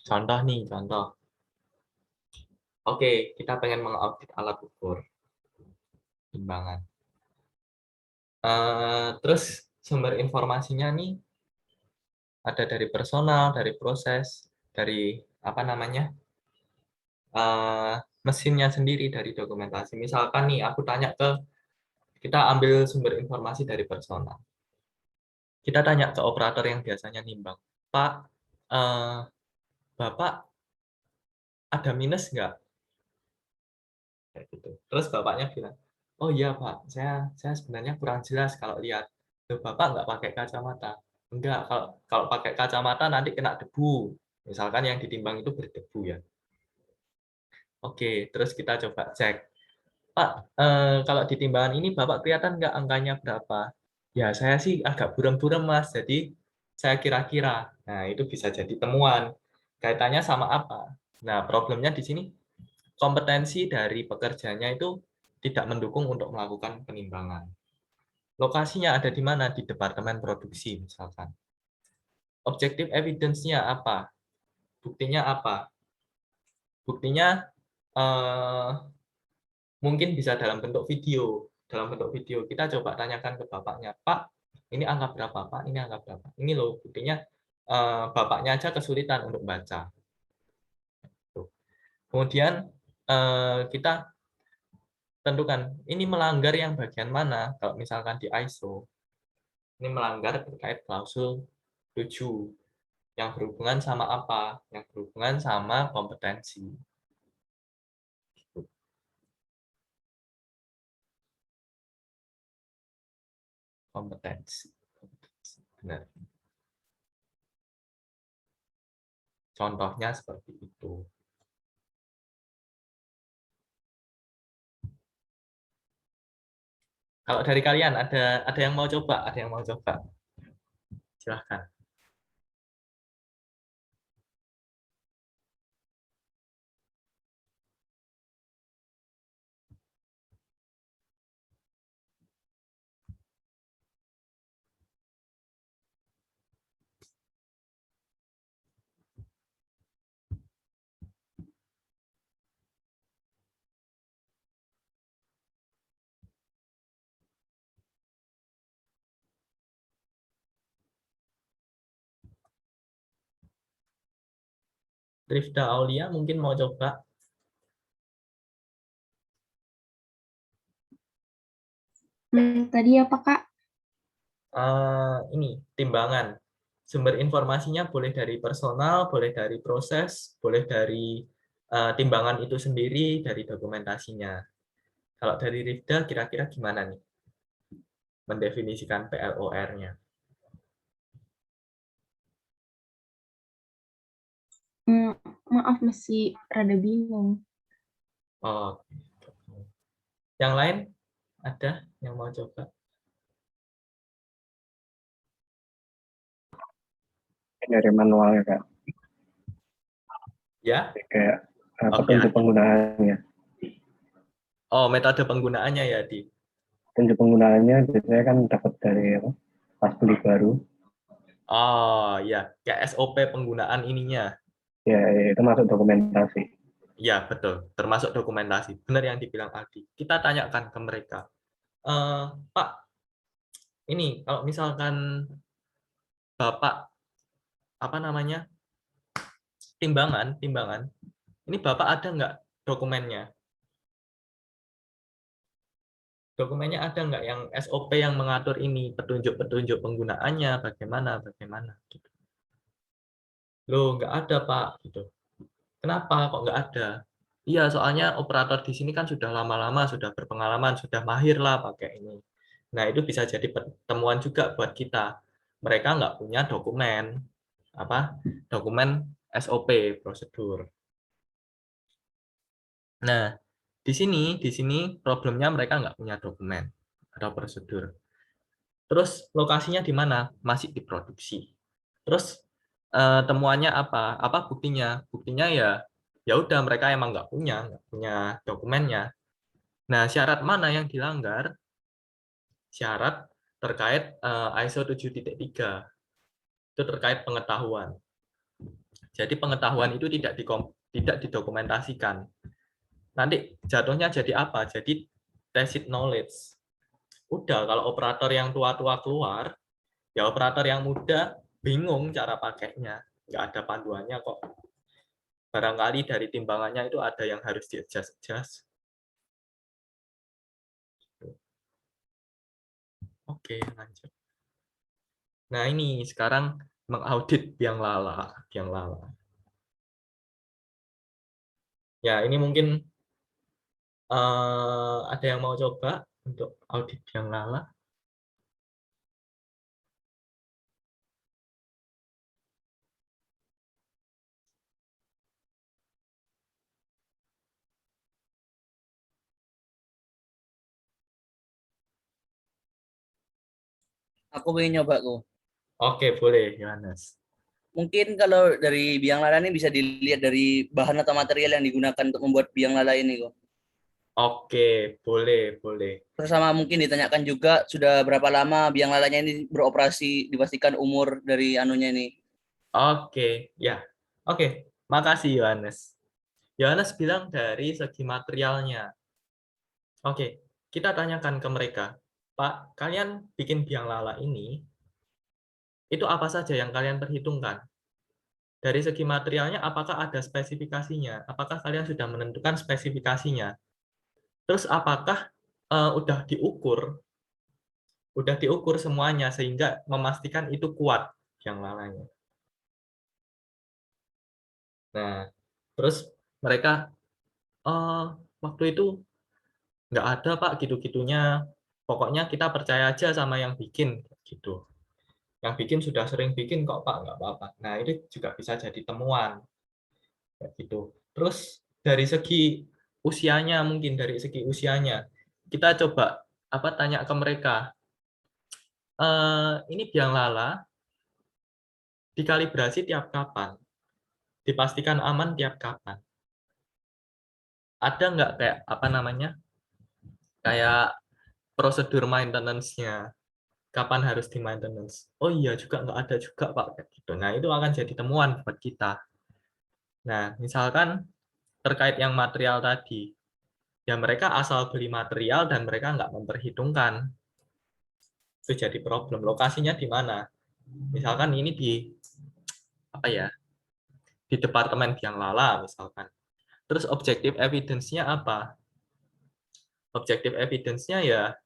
Contoh nih, contoh. Oke, kita pengen mengaudit alat ukur timbangan. Terus sumber informasinya nih ada dari personal, dari proses, dari apa namanya mesinnya sendiri, dari dokumentasi. Misalkan nih aku tanya kita ambil sumber informasi dari personal. Kita tanya ke operator yang biasanya nimbang, Pak, Bapak ada minus nggak? Kayak gitu. Terus bapaknya bilang, oh iya Pak, saya sebenarnya kurang jelas kalau lihat. Loh, Bapak nggak pakai kacamata? Enggak, kalau pakai kacamata nanti kena debu. Misalkan yang ditimbang itu berdebu ya. Oke, terus kita coba cek. Pak, kalau di timbangan ini Bapak kelihatan nggak angkanya berapa? Ya, saya sih agak buram-buram, Mas. Jadi, saya kira-kira. Nah, itu bisa jadi temuan. Kaitannya sama apa? Nah, problemnya di sini, kompetensi dari pekerjanya itu tidak mendukung untuk melakukan penimbangan. Lokasinya ada di mana? Di departemen produksi, misalkan. Objektif evidence-nya apa? Buktinya apa? Buktinya mungkin bisa dalam bentuk video. Dalam bentuk video kita coba tanyakan ke bapaknya, Pak, ini angka berapa, Pak? Ini angka berapa? Ini loh buktinya bapaknya aja kesulitan untuk baca. Kemudian kita tentukan ini melanggar yang bagian mana. Kalau misalkan di ISO, ini melanggar terkait klausul 7 yang berhubungan sama apa? Yang berhubungan sama kompetensi. Kompetensi. Benar. Contohnya seperti itu. Kalau dari kalian ada yang mau coba, ada yang mau coba, silahkan. Rifda Aulia mungkin mau coba. Tadi apa, Kak? Ini timbangan. Sumber informasinya boleh dari personal, boleh dari proses, boleh dari timbangan itu sendiri, dari dokumentasinya. Kalau dari Rifda, kira-kira gimana nih mendefinisikan PLOR-nya? Maaf, masih rada bingung. Oh, yang lain ada yang mau coba? Dari manualnya Kak, Ya? kayak Oke, petunjuk penggunaannya. oh, metode penggunaannya ya, Di. Petunjuk penggunaannya biasanya kan dapat dari pas beli baru. Oh, ya, kayak SOP penggunaan ininya. Ya, itu masuk dokumentasi. Ya, betul. Termasuk dokumentasi. Benar yang dibilang Aldi. Kita tanyakan ke mereka. Pak, ini kalau misalkan Bapak, apa namanya, timbangan, ini Bapak ada nggak dokumennya? Dokumennya ada nggak yang SOP yang mengatur ini, petunjuk-petunjuk penggunaannya, bagaimana, gitu. Loh, nggak ada, Pak, gitu. Kenapa kok nggak ada? Iya, soalnya operator di sini kan sudah lama-lama, sudah berpengalaman, sudah mahir lah pakai ini. Nah, itu bisa jadi pertemuan juga buat kita. Mereka nggak punya dokumen, dokumen SOP, prosedur. Nah, di sini problemnya mereka nggak punya dokumen atau prosedur. Terus lokasinya di mana? Masih diproduksi. Terus temuannya apa? Apa buktinya? Buktinya ya udah mereka emang nggak punya dokumennya. Nah, syarat mana yang dilanggar? Syarat terkait ISO 7.3. Itu terkait pengetahuan. Jadi pengetahuan itu tidak didokumentasikan. Nanti jatuhnya jadi apa? Jadi tacit knowledge. Udah, kalau operator yang tua-tua keluar, ya operator yang muda bingung cara pakainya. Nggak ada panduannya kok. Barangkali dari timbangannya itu ada yang harus di-adjust. Oke, lanjut. Nah, ini sekarang mengaudit biang lala. Ya, ini mungkin ada yang mau coba untuk audit biang lala? Aku pengen nyoba kok. Oke, boleh, Yohanes. Mungkin kalau dari biang lala ini bisa dilihat dari bahan atau material yang digunakan untuk membuat biang lala ini kok. Oke, boleh. Terus sama mungkin ditanyakan juga sudah berapa lama biang lalanya ini beroperasi, dipastikan umur dari anunya ini. Oke, ya. Oke, makasih Yohanes. Yohanes bilang dari segi materialnya. Oke, kita tanyakan ke mereka. Pak, kalian bikin biang lala ini, itu apa saja yang kalian perhitungkan? Dari segi materialnya, apakah ada spesifikasinya? Apakah kalian sudah menentukan spesifikasinya? Terus apakah udah diukur semuanya sehingga memastikan itu kuat biang lalanya? Nah, terus mereka waktu itu nggak ada Pak gitu-gitunya. Pokoknya kita percaya aja sama yang bikin gitu. Yang bikin sudah sering bikin kok Pak, nggak apa-apa. Nah, itu juga bisa jadi temuan kayak gitu. Terus dari segi usianya, kita coba tanya ke mereka. Ini biang lala dikalibrasi tiap kapan? Dipastikan aman tiap kapan? Ada nggak kayak prosedur maintenance-nya? Kapan harus di maintenance? Oh iya juga nggak ada juga Pak kayak gitu. Nah itu akan jadi temuan buat kita. Nah misalkan terkait yang material tadi, ya mereka asal beli material dan mereka nggak memperhitungkan, itu jadi problem. Lokasinya di mana? Misalkan ini di departemen biang lala misalkan. Terus objektif evidence-nya apa? Objektif evidence-nya ya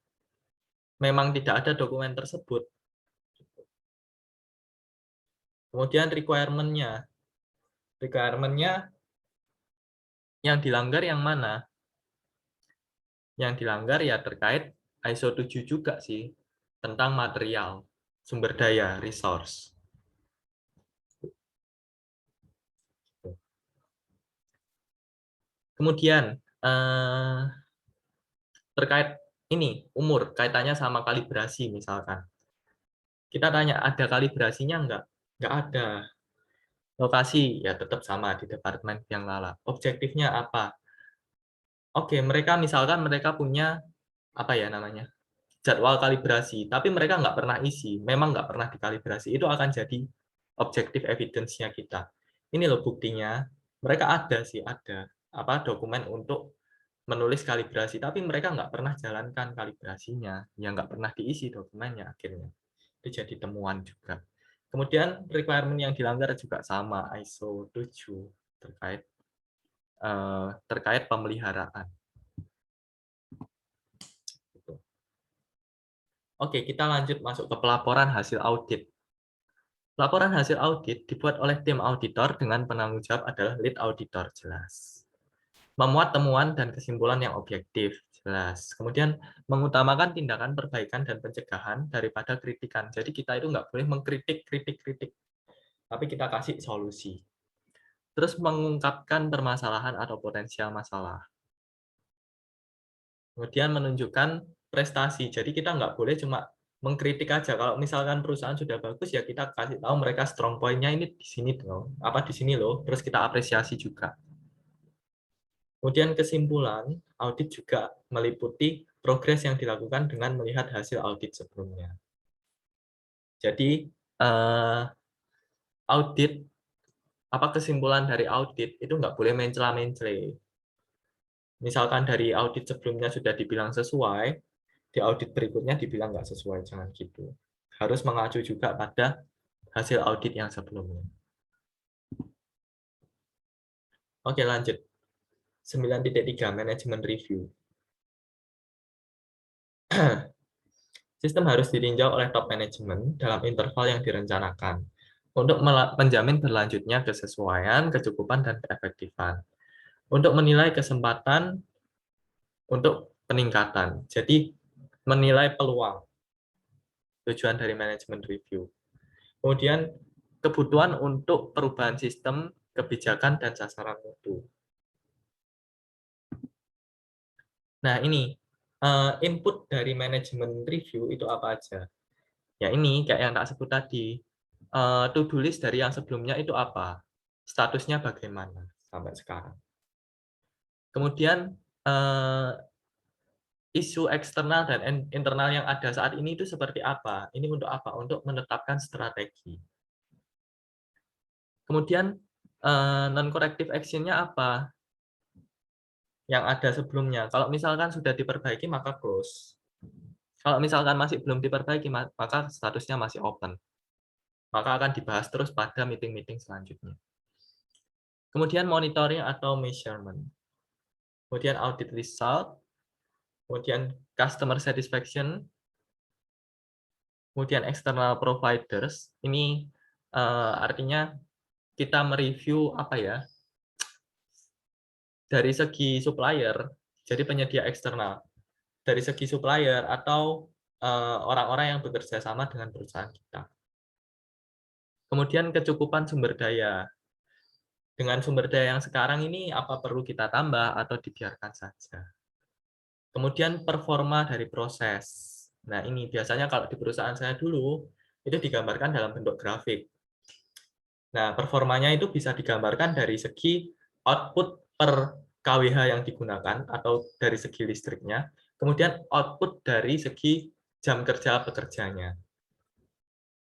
memang tidak ada dokumen tersebut. Kemudian requirement-nya yang dilanggar yang mana? Yang dilanggar ya terkait ISO 7 juga sih, tentang material, sumber daya, resource. Kemudian terkait ini umur, kaitannya sama kalibrasi misalkan. Kita tanya ada kalibrasinya enggak? Enggak ada. Lokasi ya tetap sama di departemen biang lala. Objektifnya apa? Oke, misalkan mereka punya jadwal kalibrasi, tapi mereka nggak pernah isi, memang nggak pernah dikalibrasi, itu akan jadi objektif evidence-nya kita. Ini loh buktinya, mereka ada dokumen untuk menulis kalibrasi, tapi mereka nggak pernah jalankan kalibrasinya, ya nggak pernah diisi dokumennya akhirnya. Itu jadi temuan juga. Kemudian requirement yang dilanggar juga sama ISO 7 terkait pemeliharaan. Oke, kita lanjut masuk ke pelaporan hasil audit. Laporan hasil audit dibuat oleh tim auditor dengan penanggung jawab adalah lead auditor, jelas. Memuat temuan dan kesimpulan yang objektif, jelas. Kemudian mengutamakan tindakan perbaikan dan pencegahan daripada kritikan. Jadi kita itu nggak boleh mengkritik, kritik, tapi kita kasih solusi. Terus mengungkapkan permasalahan atau potensial masalah. Kemudian menunjukkan prestasi. Jadi kita nggak boleh cuma mengkritik aja. Kalau misalkan perusahaan sudah bagus, ya kita kasih tahu mereka strong point-nya ini di sini loh, apa di sini loh. Terus kita apresiasi juga. Kemudian kesimpulan, audit juga meliputi progres yang dilakukan dengan melihat hasil audit sebelumnya. Jadi audit, apa kesimpulan dari audit itu nggak boleh mencela-mencela. Misalkan dari audit sebelumnya sudah dibilang sesuai, di audit berikutnya dibilang nggak sesuai, jangan gitu. Harus mengacu juga pada hasil audit yang sebelumnya. Oke, lanjut. 9.3 manajemen review. Sistem harus ditinjau oleh top manajemen dalam interval yang direncanakan untuk menjamin berlanjutnya kesesuaian, kecukupan, dan keefektifan. Untuk menilai kesempatan untuk peningkatan. Jadi menilai peluang. Tujuan dari manajemen review. Kemudian kebutuhan untuk perubahan sistem, kebijakan, dan sasaran mutu. Nah, ini input dari manajemen review itu apa aja? Ya ini, kayak yang tak sebut tadi, to-do list dari yang sebelumnya itu apa? Statusnya bagaimana sampai sekarang? Kemudian isu eksternal dan internal yang ada saat ini itu seperti apa? Ini untuk apa? Untuk menetapkan strategi. Kemudian non-corrective action-nya apa? Yang ada sebelumnya. Kalau misalkan sudah diperbaiki, maka close. Kalau misalkan masih belum diperbaiki, maka statusnya masih open. Maka akan dibahas terus pada meeting-meeting selanjutnya. Kemudian monitoring atau measurement. Kemudian audit result. Kemudian customer satisfaction. Kemudian external providers. Ini artinya kita mereview apa ya? Dari segi supplier, jadi penyedia eksternal. Dari segi supplier atau orang-orang yang bekerja sama dengan perusahaan kita. Kemudian kecukupan sumber daya. Dengan sumber daya yang sekarang ini, apa perlu kita tambah atau dibiarkan saja. Kemudian performa dari proses. Nah ini biasanya kalau di perusahaan saya dulu, itu digambarkan dalam bentuk grafik. Nah performanya itu bisa digambarkan dari segi output per kWh yang digunakan atau dari segi listriknya. Kemudian output dari segi jam kerja pekerjanya.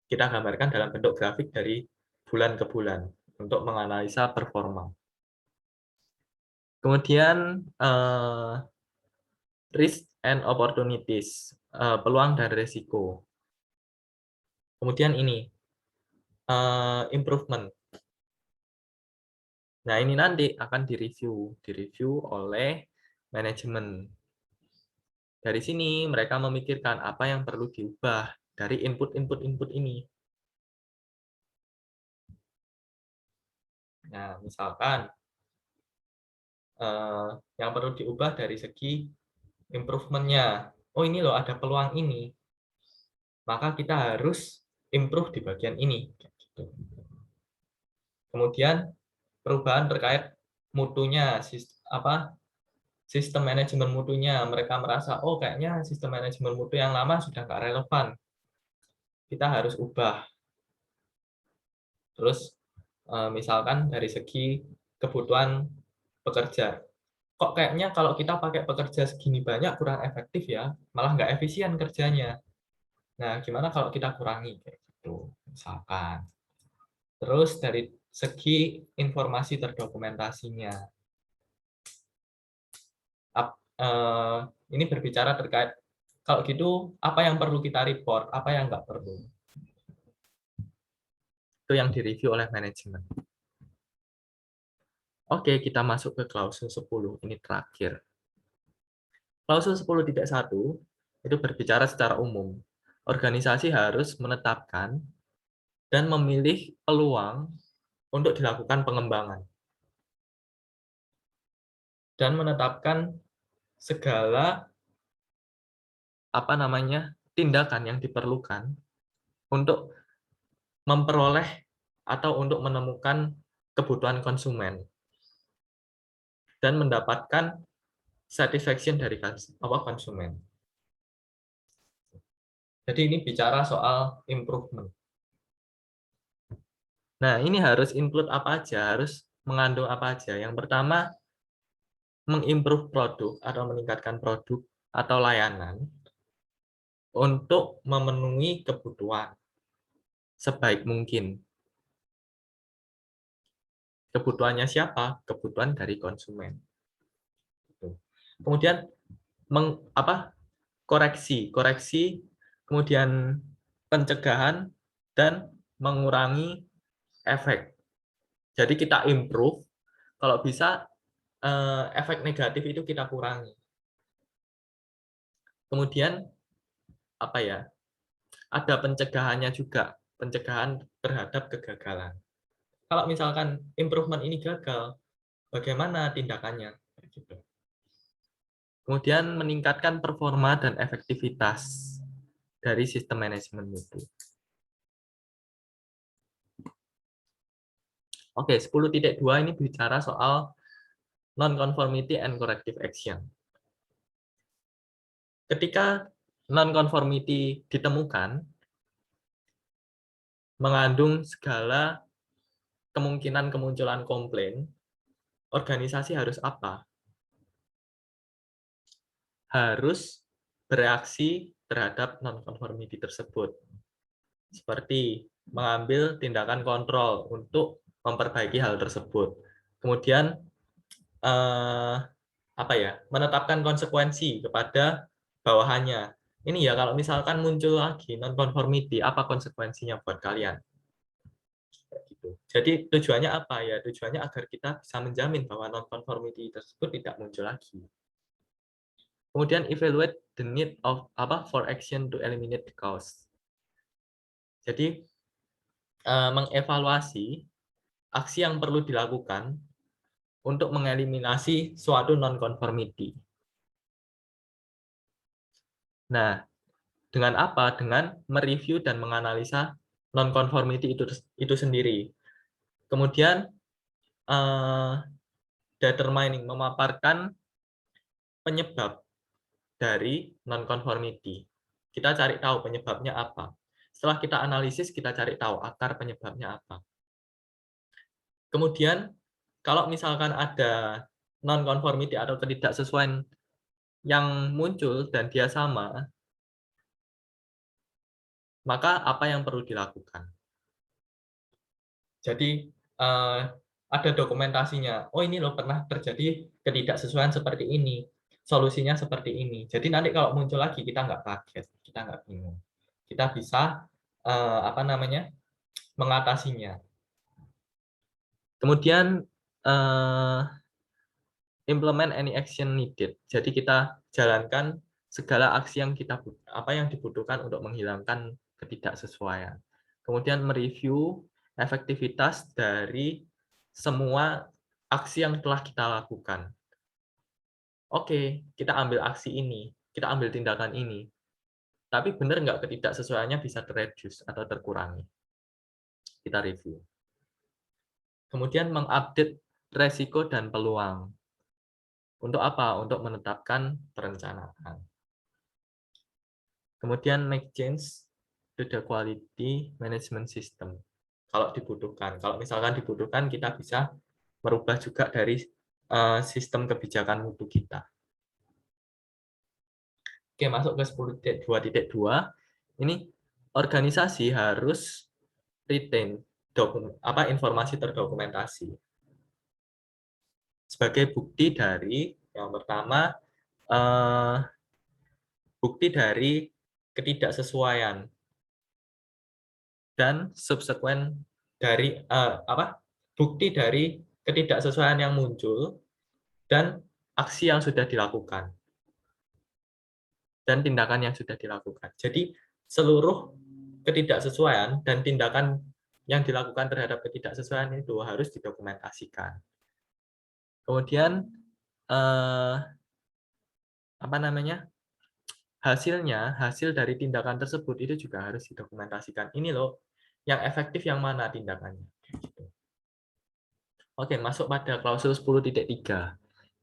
Kita gambarkan dalam bentuk grafik dari bulan ke bulan untuk menganalisa performa. Kemudian risk and opportunities, peluang dan risiko. Kemudian ini improvement. Nah ini nanti akan direview oleh manajemen. Dari sini mereka memikirkan apa yang perlu diubah dari input ini. Nah, misalkan yang perlu diubah dari segi improvement-nya. Oh, ini loh ada peluang ini. Maka kita harus improve di bagian ini. Kemudian perubahan terkait mutunya, sistem manajemen mutunya. Mereka merasa, oh kayaknya sistem manajemen mutu yang lama sudah nggak relevan. Kita harus ubah. Terus misalkan dari segi kebutuhan pekerja. Kok kayaknya kalau kita pakai pekerja segini banyak kurang efektif ya, malah nggak efisien kerjanya. Nah, gimana kalau kita kurangi kayak gitu, misalkan. Terus dari segi informasi terdokumentasinya. Ini berbicara terkait, kalau gitu apa yang perlu kita report, apa yang nggak perlu. Itu yang direview oleh manajemen. Oke, kita masuk ke klausul 10, ini terakhir. Klausul 10.1 itu berbicara secara umum. organisasi harus menetapkan dan memilih peluang untuk dilakukan pengembangan dan menetapkan segala tindakan yang diperlukan untuk memperoleh atau untuk menemukan kebutuhan konsumen dan mendapatkan satisfaction dari konsumen. Jadi ini bicara soal improvement. Nah, ini harus include apa aja, harus mengandung apa aja. Yang pertama, mengimprove produk atau meningkatkan produk atau layanan untuk memenuhi kebutuhan sebaik mungkin. Kebutuhannya siapa? Kebutuhan dari konsumen. Kemudian koreksi, kemudian pencegahan dan mengurangi efek. Jadi kita improve, kalau bisa efek negatif itu kita kurangi. Kemudian ada pencegahannya juga, pencegahan terhadap kegagalan. Kalau misalkan improvement ini gagal, bagaimana tindakannya? Kemudian meningkatkan performa dan efektivitas dari sistem manajemen mutu. Oke, 10.2 ini bicara soal non-conformity and corrective action. Ketika non-conformity ditemukan, mengandung segala kemungkinan kemunculan komplain, organisasi harus apa? Harus bereaksi terhadap non-conformity tersebut. Seperti mengambil tindakan kontrol untuk memperbaiki hal tersebut. Kemudian menetapkan konsekuensi kepada bawahannya. Ini ya, kalau misalkan muncul lagi non-conformity, apa konsekuensinya buat kalian? Jadi tujuannya apa ya? Tujuannya agar kita bisa menjamin bahwa non-conformity tersebut tidak muncul lagi. Kemudian evaluate the need of for action to eliminate the cause. Jadi mengevaluasi aksi yang perlu dilakukan untuk mengeliminasi suatu non-conformity. Nah, dengan apa? Dengan mereview dan menganalisa non-conformity itu sendiri. Kemudian determining, memaparkan penyebab dari non-conformity. Kita cari tahu penyebabnya apa. Setelah kita analisis, kita cari tahu akar penyebabnya apa. Kemudian, kalau misalkan ada non-conformity atau ketidaksesuaian yang muncul dan dia sama, maka apa yang perlu dilakukan? Jadi, ada dokumentasinya. Oh, ini loh pernah terjadi ketidaksesuaian seperti ini. Solusinya seperti ini. Jadi nanti kalau muncul lagi kita nggak kaget, kita nggak bingung. Kita bisa mengatasinya. Kemudian implement any action needed. Jadi kita jalankan segala aksi yang yang dibutuhkan untuk menghilangkan ketidaksesuaian. Kemudian mereview efektivitas dari semua aksi yang telah kita lakukan. Oke, kita ambil aksi ini, kita ambil tindakan ini. Tapi benar nggak ketidaksesuaiannya bisa terreduce atau terkurangi? Kita review. Kemudian mengupdate resiko dan peluang. Untuk apa? Untuk menetapkan perencanaan. Kemudian make change to the quality management system. Kalau dibutuhkan. Kalau misalkan dibutuhkan, kita bisa merubah juga dari sistem kebijakan mutu kita. Oke, masuk ke 10.2.2. Ini organisasi harus retain informasi terdokumentasi. Sebagai bukti dari yang pertama bukti dari ketidaksesuaian dan subsequent dari bukti dari ketidaksesuaian yang muncul dan aksi yang sudah dilakukan dan tindakan yang sudah dilakukan. Jadi seluruh ketidaksesuaian dan tindakan yang dilakukan terhadap ketidaksesuaian itu harus didokumentasikan. Kemudian apa namanya? Hasil dari tindakan tersebut itu juga harus didokumentasikan. Ini loh, yang efektif yang mana tindakannya. Oke, masuk pada klausul 10.3.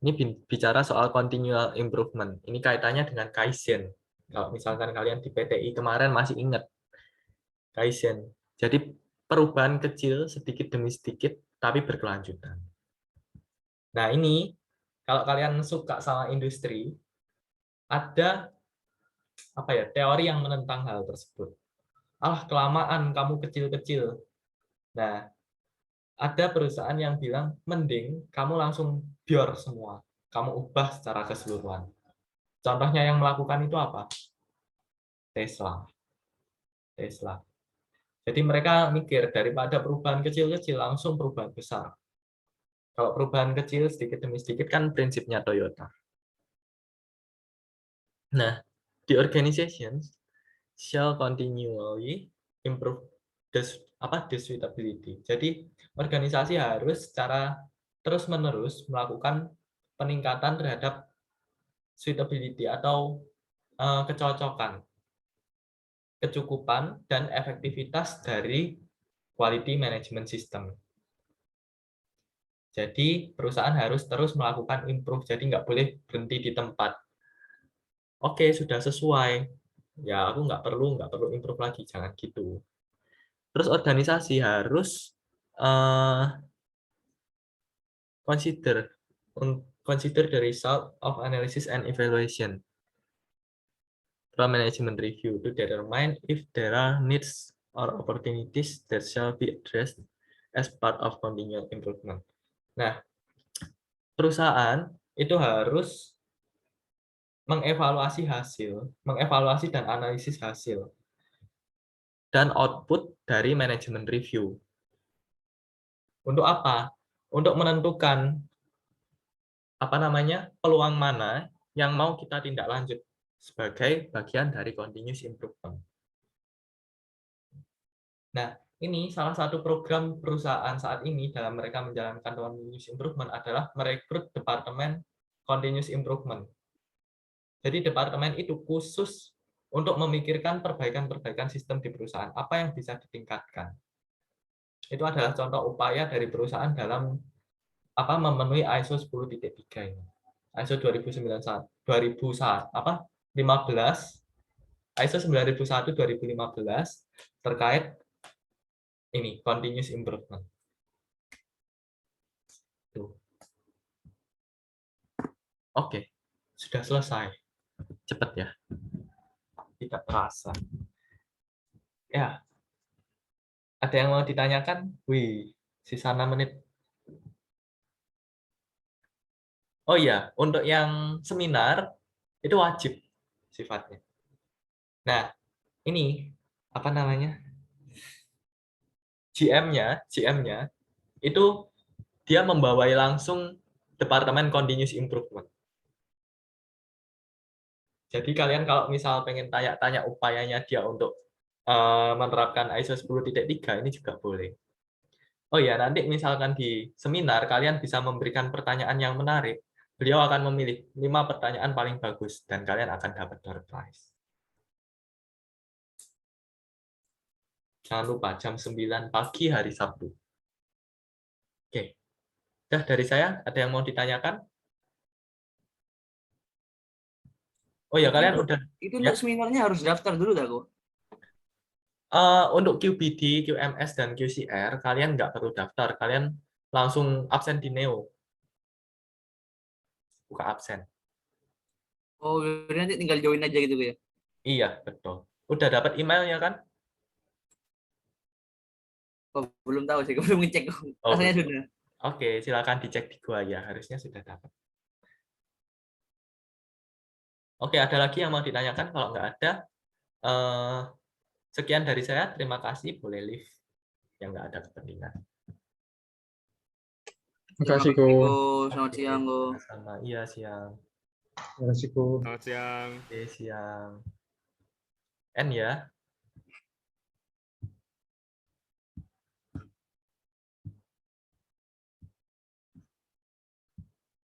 Ini bicara soal continual improvement. Ini kaitannya dengan Kaizen. Kalau misalkan kalian di PTI kemarin masih ingat Kaizen. Jadi perubahan kecil sedikit demi sedikit, tapi berkelanjutan. Nah ini, kalau kalian suka sama industri, ada apa ya teori yang menentang hal tersebut. Kelamaan kamu kecil-kecil. Nah, ada perusahaan yang bilang, mending kamu langsung bior semua. Kamu ubah secara keseluruhan. Contohnya yang melakukan itu apa? Tesla. Jadi mereka mikir, daripada perubahan kecil-kecil, langsung perubahan besar. Kalau perubahan kecil, sedikit demi sedikit, kan prinsipnya Toyota. Nah, the organization shall continually improve the suitability. Jadi, organisasi harus secara terus-menerus melakukan peningkatan terhadap suitability atau kecocokan, kecukupan, dan efektivitas dari quality management system. Jadi perusahaan harus terus melakukan improve, jadi nggak boleh berhenti di tempat. Oke, sudah sesuai. Ya, aku nggak perlu improve lagi, jangan gitu. Terus organisasi harus consider the result of analysis and evaluation from management review to determine if there are needs or opportunities that shall be addressed as part of continual improvement. Nah, perusahaan itu harus mengevaluasi dan analisis hasil dan output dari manajemen review. Untuk apa? Untuk menentukan peluang mana yang mau kita tindak lanjut sebagai bagian dari continuous improvement. Nah, ini salah satu program perusahaan saat ini dalam mereka menjalankan continuous improvement adalah merekrut departemen continuous improvement. Jadi departemen itu khusus untuk memikirkan perbaikan-perbaikan sistem di perusahaan, apa yang bisa ditingkatkan. Itu adalah contoh upaya dari perusahaan dalam memenuhi ISO 10.3 ini. ISO 2015 ISO 9001/2015 terkait ini continuous improvement. Tuh. Oke, sudah selesai. Cepat ya. Tidak terasa. Ya. Ada yang mau ditanyakan? Wih, sisa 6 menit. Oh iya, untuk yang seminar itu wajib sifatnya. Nah, ini apa namanya? GM-nya itu dia membawai langsung Departemen Continuous Improvement. Jadi kalian kalau misal pengen tanya-tanya upayanya dia untuk menerapkan ISO 10.3 ini juga boleh. Oh ya, nanti misalkan di seminar kalian bisa memberikan pertanyaan yang menarik. Beliau akan memilih 5 pertanyaan paling bagus dan kalian akan dapat door prize. Jangan lupa jam 9 pagi hari Sabtu. Oke. Udah dari saya, ada yang mau ditanyakan? Oh ya, kalian udah. Itu untuk seminarnya harus daftar dulu dah, kok. Untuk QBD, QMS, dan QCR, kalian nggak perlu daftar. Kalian langsung absen di Neo. Buka absen. Oh, nanti tinggal join aja gitu ya? Iya, betul. Udah dapat emailnya kan? Oh, belum tahu sih, belum ngecek. Rasanya sudah. Oke, silakan dicek di gua ya. Harusnya sudah dapat. Oke, ada lagi yang mau ditanyakan? Kalau nggak ada, sekian dari saya. Terima kasih. Boleh leave yang nggak ada kepentingan. Terima kasih, Ko. Selamat siang, Ko. Sama. Iya, siang. Terima kasih, Ko. Selamat siang. Oke, siang. N ya.